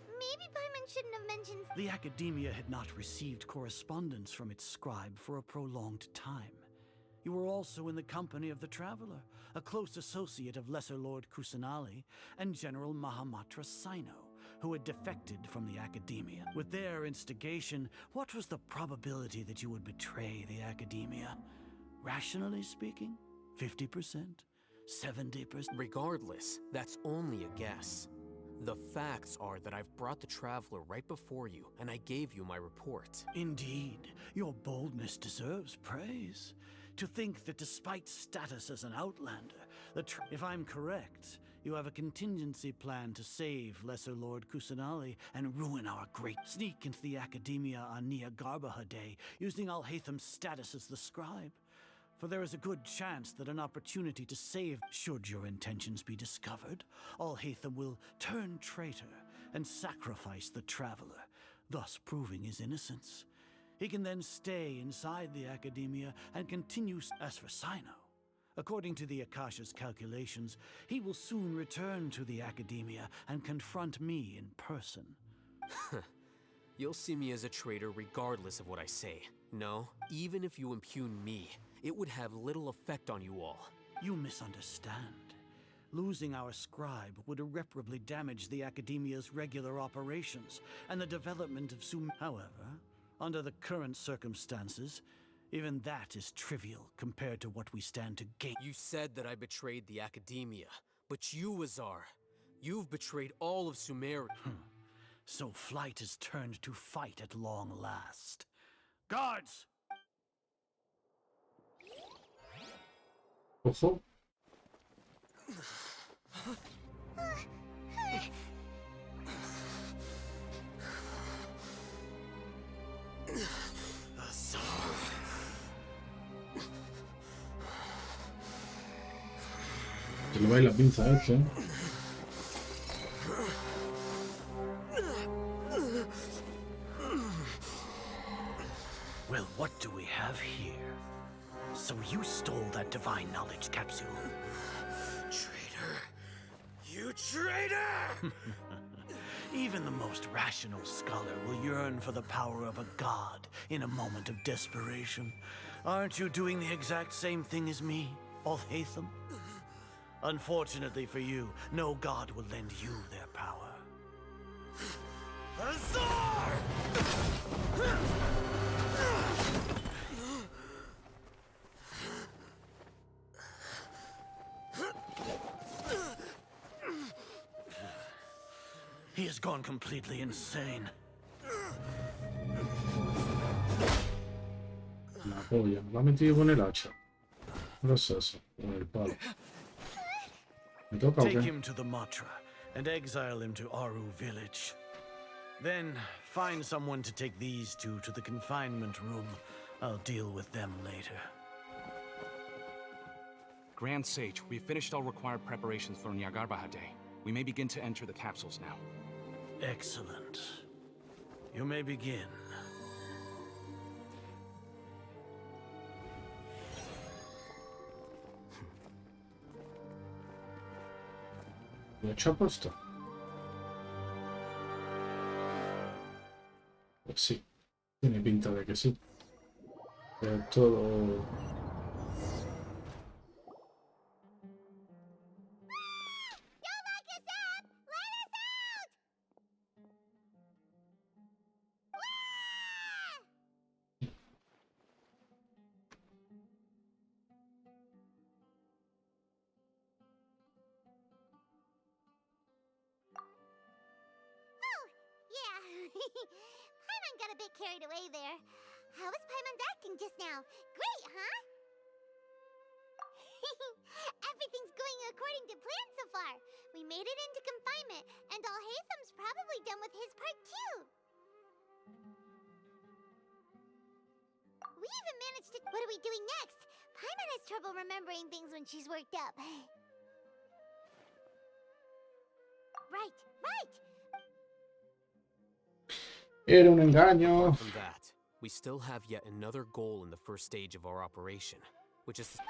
Maybe Paimon shouldn't have mentioned... The Academia had not received correspondence from its scribe for a prolonged time. You were also in the company of the Traveler, a close associate of Lesser Lord Kusanali and General Mahamatra Sino, who had defected from the Academia. With their instigation, what was the probability that you would betray the Academia? Rationally speaking, 50%? 70%? Regardless, that's only a guess. The facts are that I've brought the Traveler right before you, and I gave you my report. Indeed, your boldness deserves praise. To think that despite status as an outlander, if I'm correct, you have a contingency plan to save Lesser Lord Kusanali and ruin our great sneak into the Academia on Niagarbaha Day, using Alhaitham's status as the scribe. For there is a good chance that an opportunity to save, should your intentions be discovered, Alhaitham will turn traitor and sacrifice the Traveler, thus proving his innocence. He can then stay inside the Academia and continue. As for Sino, according to the Akasha's calculations, he will soon return to the Academia and confront me in person. You'll see me as a traitor regardless of what I say. No, even if you impugn me, it would have little effect on you all. You misunderstand. Losing our scribe would irreparably damage the Academia's regular operations and the development of However, under the current circumstances, even that is trivial compared to what we stand to gain. You said that I betrayed the Academia, but you, Azar, you've betrayed all of Sumeru. So flight has turned to fight at long last. Guards! Ojo. Se le va a ir la pinza a este. Well, what do we have here? So you stole that divine knowledge capsule? Traitor! You traitor! Even the most rational scholar will yearn for the power of a god in a moment of desperation. Aren't you doing the exact same thing as me, Alhaitham? Unfortunately for you, no god will lend you their power. Azar! He has gone completely insane. La polla, la metido con el hacha. No es eso, con el palo. ¿Me toca o Take qué? him to the Matra and exile him to Aru village. Then find someone to take these two to the confinement room. I'll deal with them later. Grand Sage, we've finished all required preparations for Nyagarbahade. We may begin to enter the capsules now. Excellent. You may begin. ¿Lo he hecho aposta? Pues sí, tiene pinta de que sí. Todo... Paimon got a bit carried away there. How was Paimon's acting just now? Great, huh? Everything's going according to plan so far. We made it into confinement, and Alhaitham's probably done with his part too. We even managed to... What are we doing next? Paimon has trouble remembering things when she's worked up. Right. Era un engaño. Apart from that, we still have yet another goal in the first stage of our operation, which is... What?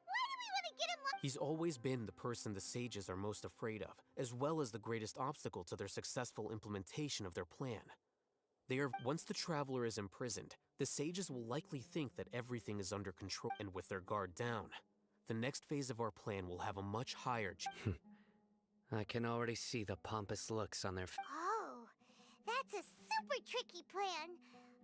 Why do we want to get him... He's always been the person the sages are most afraid of, as well as the greatest obstacle to their successful implementation of their plan. Once the traveler is imprisoned, the sages will likely think that everything is under control, and with their guard down, the next phase of our plan will have a much higher... I can already see the pompous looks on their Oh, that's a super tricky plan.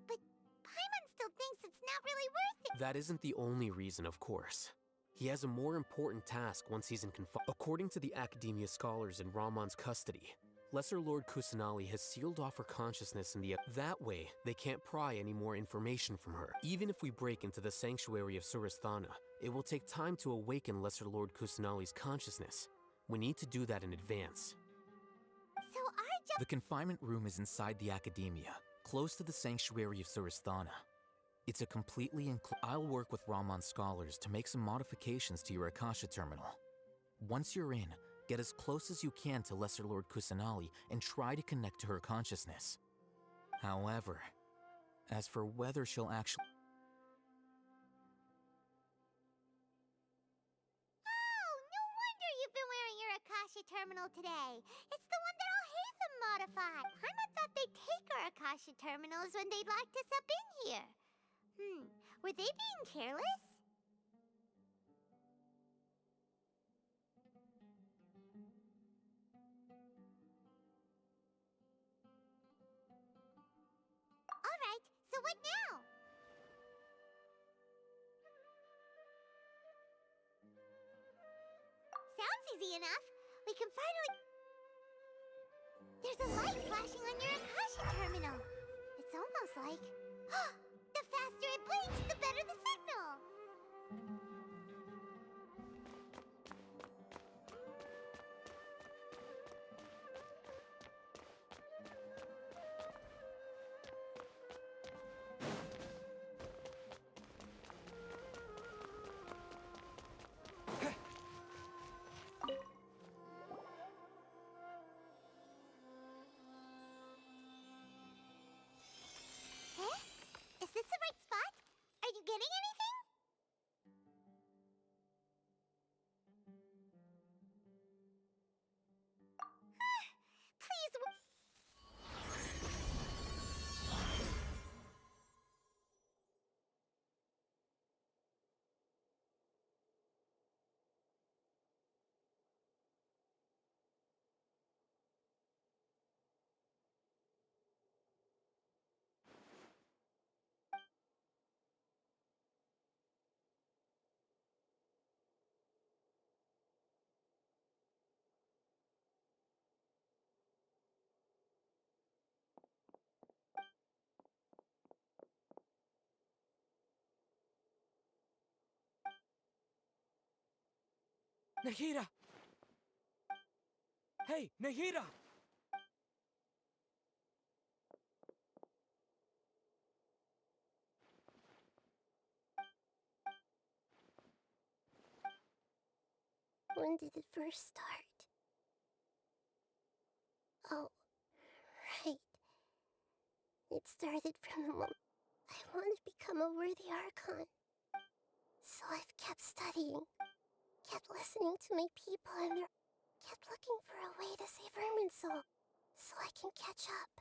But Paimon still thinks it's not really worth it. That isn't the only reason, of course. He has a more important task once he's in confinement. According to the Academia scholars in Ramon's custody, Lesser Lord Kusanali has sealed off her consciousness in the... That way, they can't pry any more information from her. Even if we break into the sanctuary of Surasthana, it will take time to awaken Lesser Lord Kusanali's consciousness. We need to do that in advance. So our job... The confinement room is inside the Academia, close to the sanctuary of Surasthana. It's a completely I'll work with Ramon's scholars to make some modifications to your Akasha terminal. Once you're in, get as close as you can to Lesser Lord Kusanali and try to connect to her consciousness. However, as for whether she'll actually... Oh, no wonder you've been wearing your Akasha terminal today. It's the one that Alhaitham modified. Paimon thought they'd take our Akasha terminals when they'd locked us up in here. Were they being careless? Alright, so what now? Sounds easy enough. We can finally... There's a light flashing on your Akasha terminal. It's almost like... The faster it blinks, the better the signal! Nahida! Hey, Nahida! When did it first start? Oh, right. It started from the moment I wanted to become a worthy Archon. So I've kept studying, kept listening to my people, and kept looking for a way to save Irminsul, so I can catch up.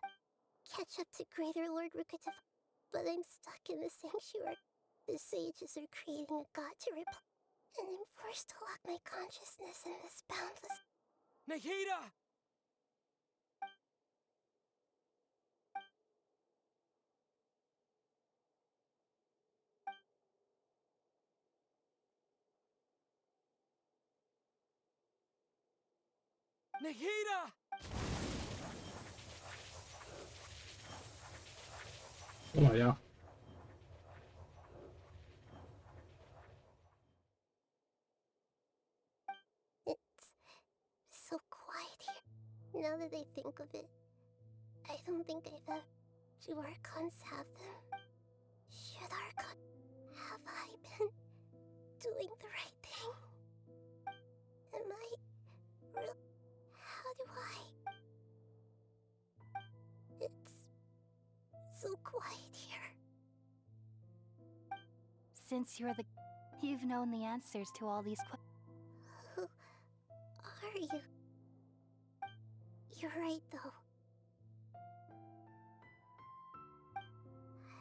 Catch up to Greater Lord Rukatov. But I'm stuck in the sanctuary. The sages are creating a god to replace, and I'm forced to lock my consciousness in this boundless... Nahida! Nahida! Toma ya. It's so quiet here. Now that I think of it, I don't think I've ever... Do Archons have them? Should Archon... Have I been doing the right thing? Am I... Real... How do I... It's so quiet here. Since you're the... You've known the answers to all these questions. Who are you? You're right, though.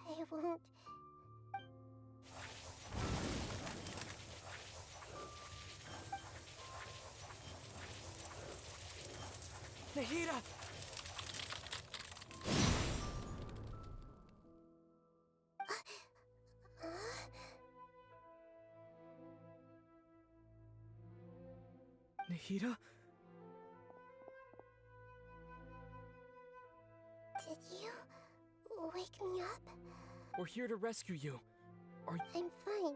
I won't... Nahida! Nahida? Did you wake me up? We're here to rescue you. Are you... I'm fine.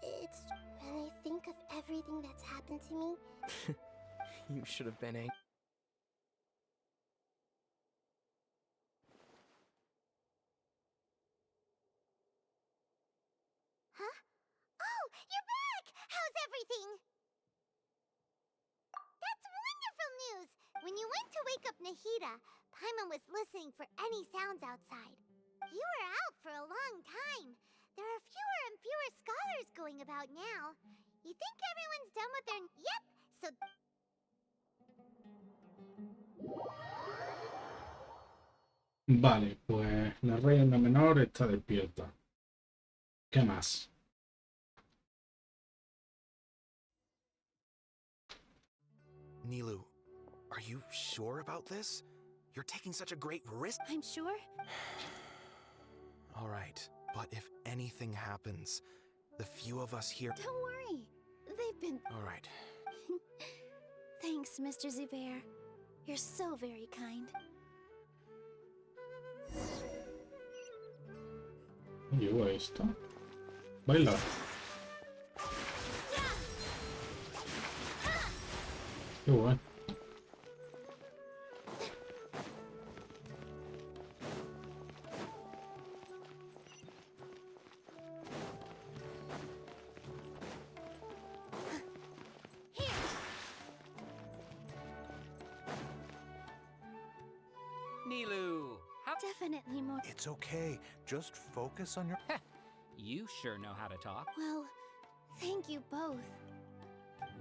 It's when I think of everything that's happened to me. You should have been angry. Huh? Oh, you're back! How's everything? That's wonderful news! When you went to wake up Nahida, Paimon was listening for any sounds outside. You were out for a long time. There are fewer and fewer scholars going about now. You think everyone's done with their... Yep, so... Vale, pues la reina menor está despierta. ¿Qué más? Nilu, are you sure about this? You're taking such a great risk. I'm sure. All right, but if anything happens, the few of us here... Don't worry. They've been... All right. Thanks, Mr. Zubair. You're so very kind. Llevo esto. Baila. Qué bueno. Nilu, how... Definitely more... It's okay. Just focus on your... You sure know how to talk. Well, thank you both.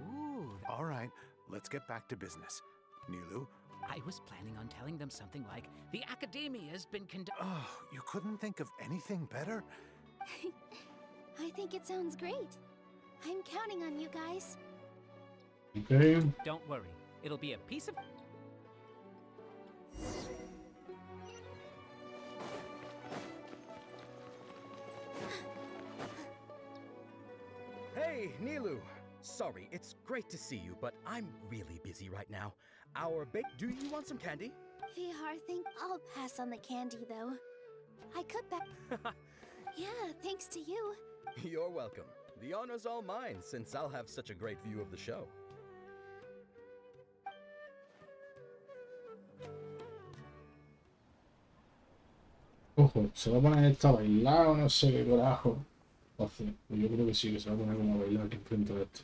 Ooh. All right, let's get back to business. Nilu? I was planning on telling them something like, the Academia has been Oh, you couldn't think of anything better? I think it sounds great. I'm counting on you guys. Okay. Don't worry. It'll be a piece of... Hey, Nilu. Sorry, it's great to see you, but I'm really busy right now. Do you want some candy? Vihar, I'll pass on the candy, though. I could back... Yeah, thanks to you. You're welcome. The honor's all mine, since I'll have such a great view of the show. ojo, se va a poner esta a bailar o no sé qué carajo. O sea, yo creo que sí, que se va a poner como a bailar aquí enfrente de esto.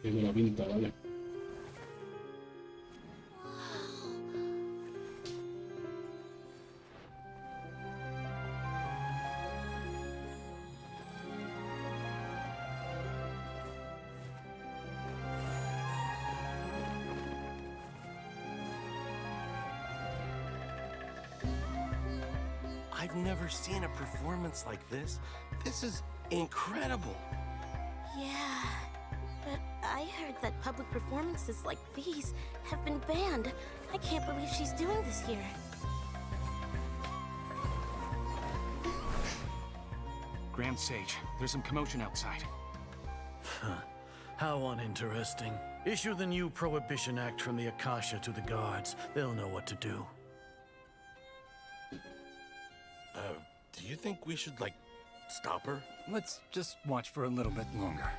Tiene la pinta, vaya. I've never seen a performance like this. This is incredible. Yeah, but I heard that public performances like these have been banned. I can't believe she's doing this here. Grand Sage, there's some commotion outside. How uninteresting. Issue the new Prohibition Act from the Akasha to the guards. They'll know what to do. Do you think we should, like, stop her? Let's just watch for a little bit longer.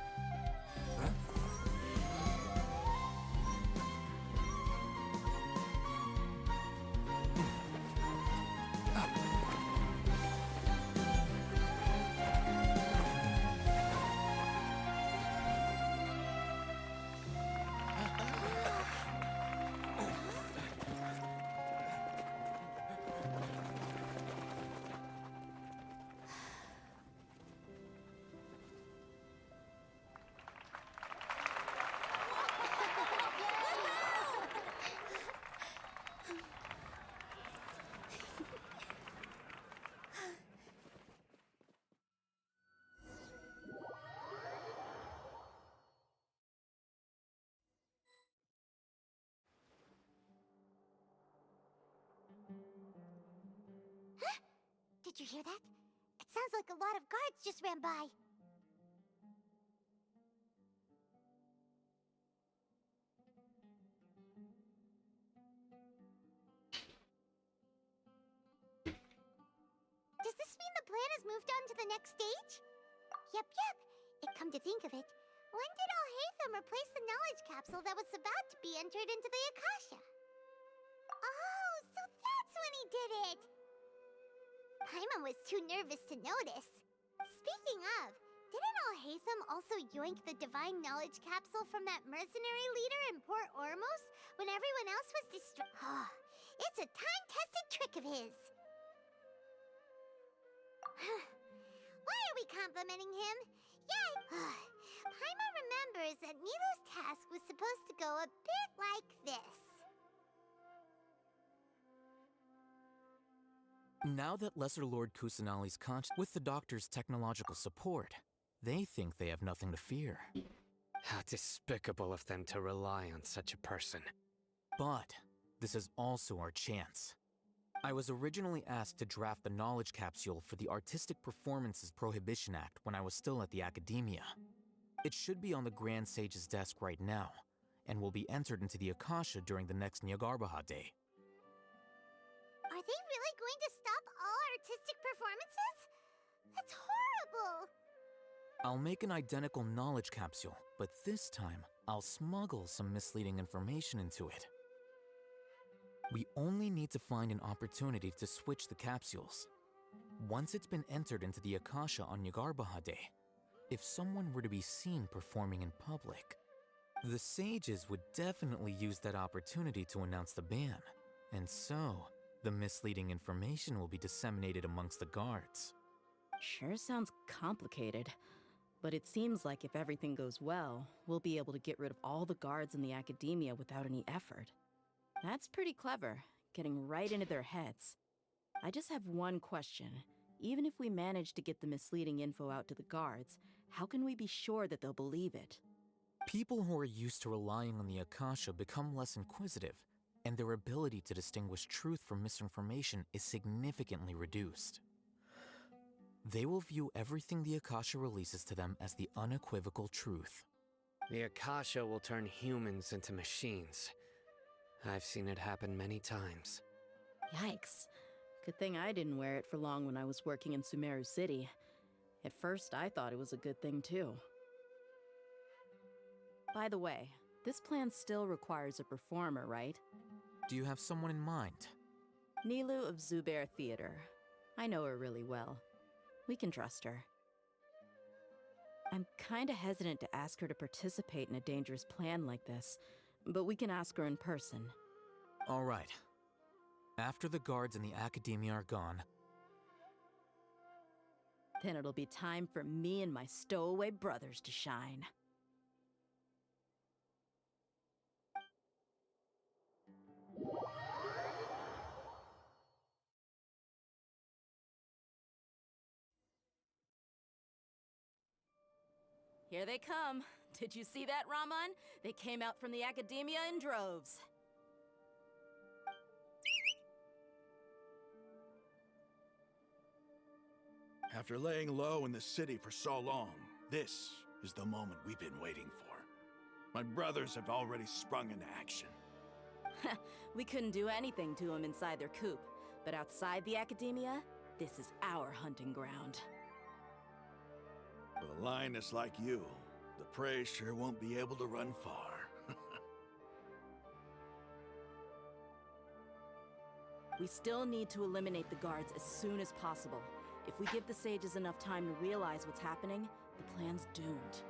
Did you hear that? It sounds like a lot of guards just ran by. Does this mean the plan has moved on to the next stage? Yep. It come to think of it, when did Alhaitham replace the knowledge capsule that was about to be entered into the Akasha? Oh, so that's when he did it! Paimon was too nervous to notice. Speaking of, didn't Alhaitham also yoink the divine knowledge capsule from that mercenary leader in Port Ormos when everyone else was It's a time-tested trick of his. Why are we complimenting him? Yay! Paimon remembers that Nilo's task was supposed to go a bit like this. Now that Lesser Lord Kusanali's with the Doctor's technological support, they think they have nothing to fear. How despicable of them to rely on such a person. But this is also our chance. I was originally asked to draft the knowledge capsule for the Artistic Performances Prohibition Act when I was still at the Academia. It should be on the Grand Sage's desk right now, and will be entered into the Akasha during the next Nyagarbha Day. Are they really going to stop all artistic performances? That's horrible! I'll make an identical knowledge capsule, but this time, I'll smuggle some misleading information into it. We only need to find an opportunity to switch the capsules. Once it's been entered into the Akasha on Nyagarbha Day, if someone were to be seen performing in public, the sages would definitely use that opportunity to announce the ban, and so the misleading information will be disseminated amongst the guards. Sure sounds complicated, but it seems like if everything goes well, we'll be able to get rid of all the guards in the Academia without any effort. That's pretty clever, getting right into their heads. I just have one question. Even if we manage to get the misleading info out to the guards, how can we be sure that they'll believe it? People who are used to relying on the Akasha become less inquisitive, and their ability to distinguish truth from misinformation is significantly reduced. They will view everything the Akasha releases to them as the unequivocal truth. The Akasha will turn humans into machines. I've seen it happen many times. Yikes. Good thing I didn't wear it for long when I was working in Sumeru City. At first, I thought it was a good thing too. By the way, this plan still requires a performer, right? Do you have someone in mind? Nilu of Zubair Theater. I know her really well. We can trust her. I'm kinda hesitant to ask her to participate in a dangerous plan like this, but we can ask her in person. All right. After the guards in the Academia are gone, then it'll be time for me and my stowaway brothers to shine. Here they come. Did you see that, Raman? They came out from the Academia in droves. After laying low in the city for so long, this is the moment we've been waiting for. My brothers have already sprung into action. We couldn't do anything to them inside their coop, but outside the Academia, this is our hunting ground. With a lioness like you, the prey sure won't be able to run far. We still need to eliminate the guards as soon as possible. If we give the sages enough time to realize what's happening, the plan's doomed.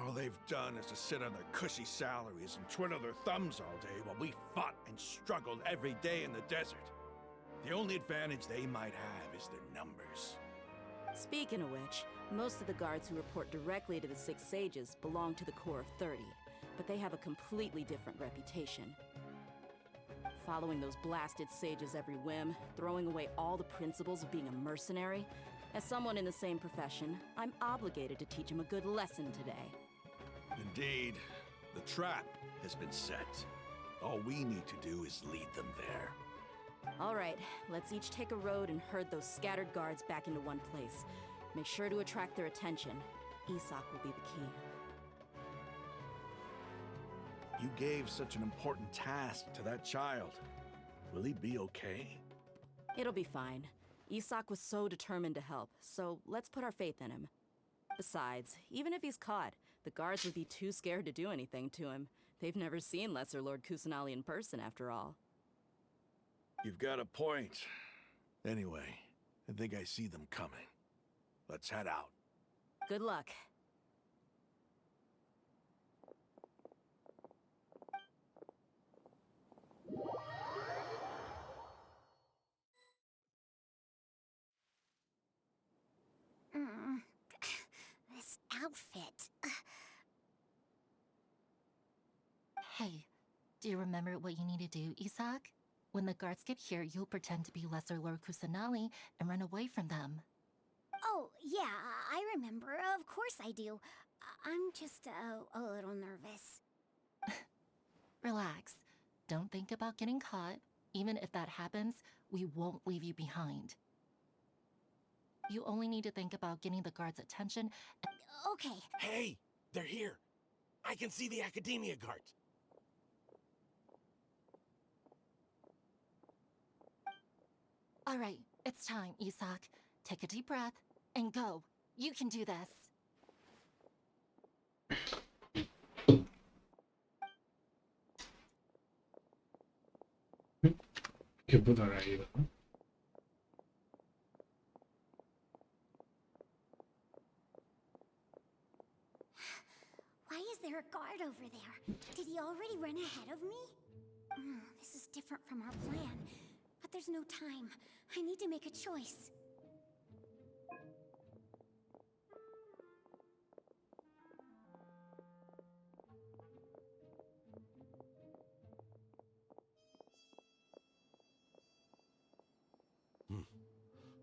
All they've done is to sit on their cushy salaries and twiddle their thumbs all day while we fought and struggled every day in the desert. The only advantage they might have is their numbers. Speaking of which, most of the guards who report directly to the Six Sages belong to the Corps of 30, but they have a completely different reputation. Following those blasted sages every whim, throwing away all the principles of being a mercenary. As someone in the same profession, I'm obligated to teach them a good lesson today. Indeed, the trap has been set. All we need to do is lead them there. All right, let's each take a road and herd those scattered guards back into one place. Make sure to attract their attention. Isak will be the key. You gave such an important task to that child. Will he be okay? It'll be fine. Isak was so determined to help, so let's put our faith in him. Besides, even if he's caught, the guards would be too scared to do anything to him. They've never seen Lesser Lord Kusanali in person, after all. You've got a point. Anyway, I think I see them coming. Let's head out. Good luck. This outfit. Hey, do you remember what you need to do, Isak? When the guards get here, you'll pretend to be Lesser Lord Kusanali and run away from them. Oh, yeah, I remember. Of course I do. I'm just a little nervous. Relax. Don't think about getting caught. Even if that happens, we won't leave you behind. You only need to think about getting the guards' attention. Okay. Hey, they're here. I can see the Academia guards. All right, it's time, Isak. Take a deep breath and go. You can do this. Qué puta caída, ¿no? Why is there a guard over there? Did he already run ahead of me? This is different from our plan. But there's no time. I need to make a choice.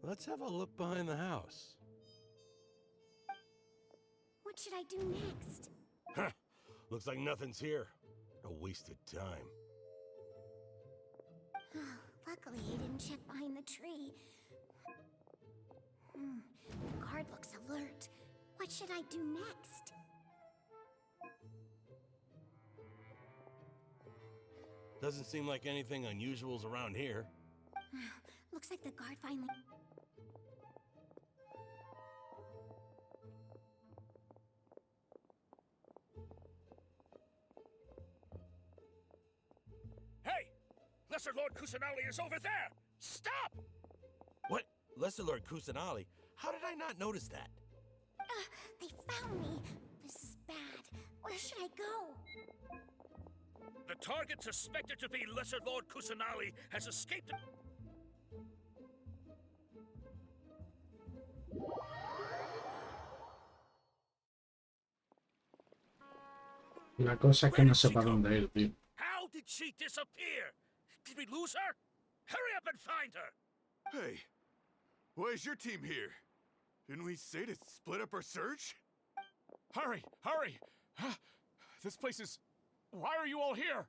Let's have a look behind the house. What should I do next? Huh. Looks like nothing's here. A wasted time. Luckily, he didn't check behind the tree. The guard looks alert. What should I do next? Doesn't seem like anything unusual's around here. Looks like the guard finally... Lesser Lord Kusanali is over there! Stop! What? Lesser Lord Kusanali? How did I not notice that? They found me. This is bad. Where should I go? The target suspected to be Lesser Lord Kusanali has escaped. La cosa es que no sé para dónde ir, tío. How did she disappear? Did we lose her? Hurry up and find her! Hey, why is your team here? Didn't we say to split up our search? Hurry, hurry! This place is... Why are you all here?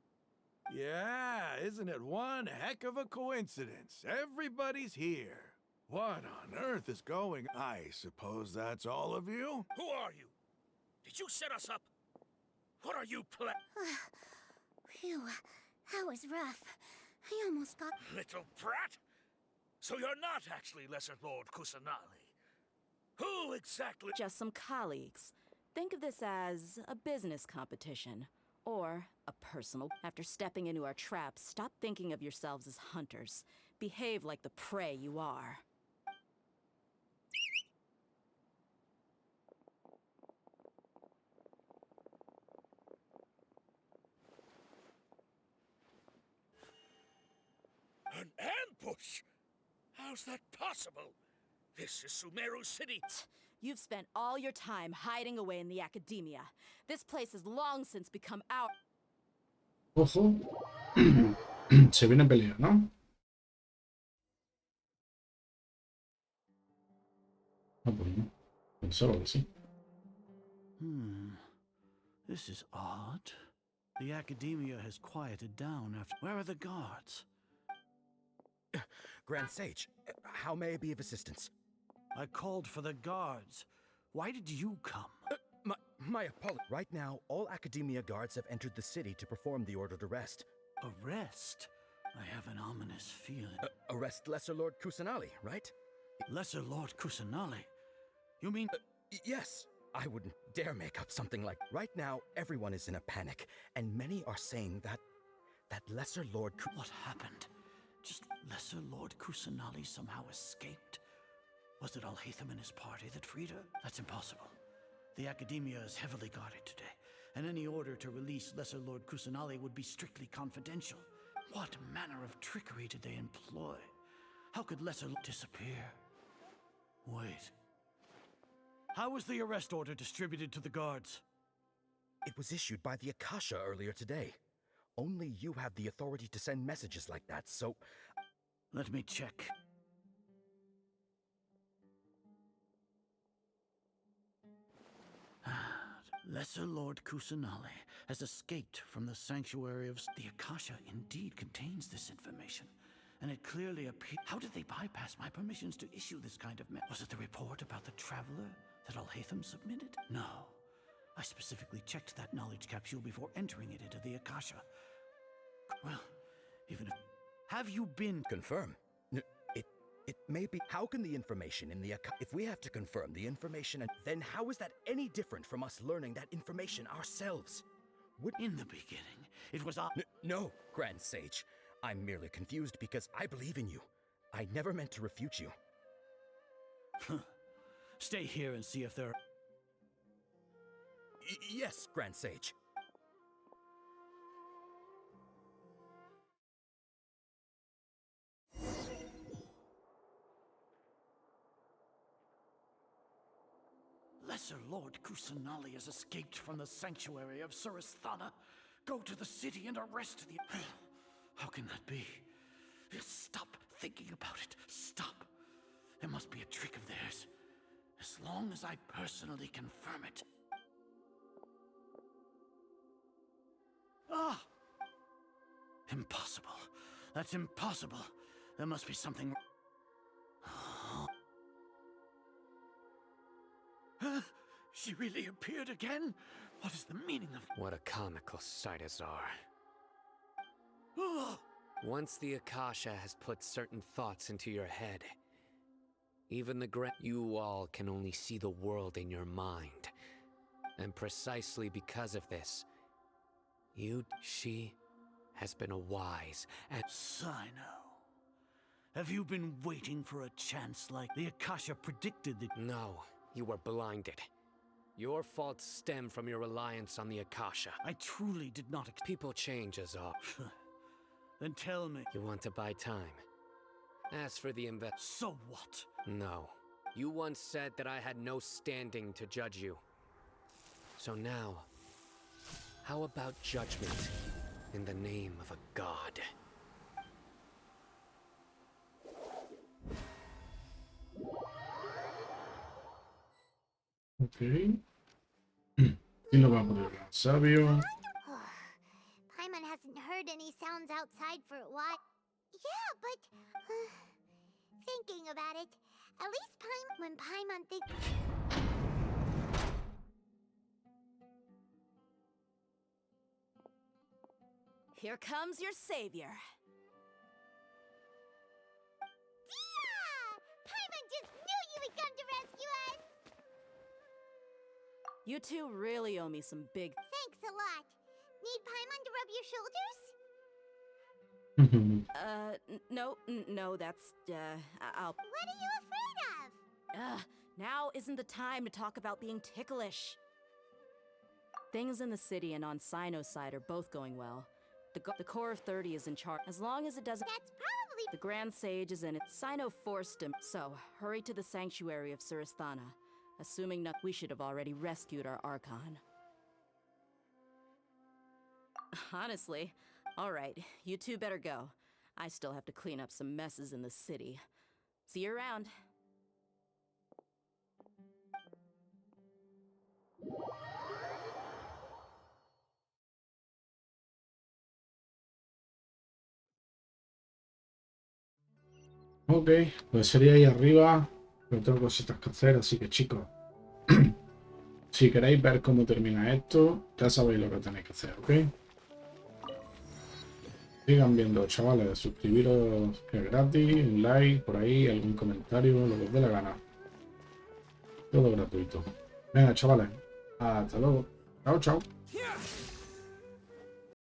Yeah, isn't it one heck of a coincidence? Everybody's here. What on earth is going? I suppose that's all of you? Who are you? Did you set us up? What are you Phew, that was rough. I almost got... Little brat? So you're not actually Lesser Lord Kusanali. Who exactly? Just some colleagues. Think of this as a business competition. Or a personal. After stepping into our traps, stop thinking of yourselves as hunters. Behave like the prey you are. An ambush? How's that possible? This is Sumeru City. You've spent all your time hiding away in the academia. This place has long since become our... Ojo. Se viene pelea, ¿no? Ah, pues no. Pensaba que sí. This is odd. The academia has quieted down after... Where are the guards? Grand Sage, how may I be of assistance? I called for the guards. Why did you come? My apologies. Right now, all Academia guards have entered the city to perform the ordered arrest. Arrest? I have an ominous feeling. Arrest Lesser Lord Kusanali, right? Lesser Lord Kusanali? You mean... yes. I wouldn't dare make up something like... Right now, everyone is in a panic, and many are saying that Lesser Lord... What happened? Just Lesser Lord Kusanali somehow escaped? Was it Alhaitham and his party that freed her? That's impossible. The Academia is heavily guarded today, and any order to release Lesser Lord Kusanali would be strictly confidential. What manner of trickery did they employ? How could Lesser disappear? Wait. How was the arrest order distributed to the guards? It was issued by the Akasha earlier today. Only you have the authority to send messages like that, so... Let me check. Lesser Lord Kusanali has escaped from the sanctuary of... The Akasha indeed contains this information, and it clearly appears... How did they bypass my permissions to issue this kind of... Was it the report about the traveler that Alhaitham submitted? No. I specifically checked that knowledge capsule before entering it into the Akasha. Well, even if... Have you been... Confirm. It may be... How can the information in the Akasha... If we have to confirm the information, then how is that any different from us learning that information ourselves? In the beginning, it was... No, Grand Sage. I'm merely confused because I believe in you. I never meant to refute you. Stay here and see if there are... Yes, Grand Sage. Lesser Lord Kusanali has escaped from the sanctuary of Surasthana. Go to the city and arrest the... How can that be? Stop thinking about it. Stop. There must be a trick of theirs. As long as I personally confirm it. Ah! Impossible. That's impossible. There must be something... She really appeared again? What is the meaning of... What a comical sight, Azar. Once the Akasha has put certain thoughts into your head, even you all can only see the world in your mind. And precisely because of this, she has been a wise and... Sino, have you been waiting for a chance like the Akasha predicted that... No, you were blinded. Your faults stem from your reliance on the Akasha. I truly did not... People change, Azar. Then tell me... You want to buy time. As for the So what? No. You once said that I had no standing to judge you. So now, how about judgment in the name of a god? Ok. ¿Quién lo va a poner? Sabio. Paimon hasn't heard any sounds outside for a while. Yeah, but thinking about it, at least when Paimon thinks... Here comes your savior. Yeah! Paimon just knew you would come to rescue us! You two really owe me some big... Thanks a lot. Need Paimon to rub your shoulders? No, that's, I'll... What are you afraid of? Now isn't the time to talk about being ticklish. Things in the city and on Sino's side are both going well. The core of 30 is in charge. As long as it doesn't... That's probably... The Grand Sage is in it. Sino forced him. So, hurry to the sanctuary of Surasthana. Assuming not, we should have already rescued our Archon. Honestly, alright, you two better go. I still have to clean up some messes in the city. See you around. Ok, pues sería ahí arriba. Pero tengo cositas que hacer, así que chicos, si queréis ver cómo termina esto, ya sabéis lo que tenéis que hacer, ¿ok? Sigan viendo, chavales, suscribiros, que es gratis, un like por ahí, algún comentario, lo que os dé la gana. Todo gratuito. Venga, chavales, hasta luego. Chao, chao.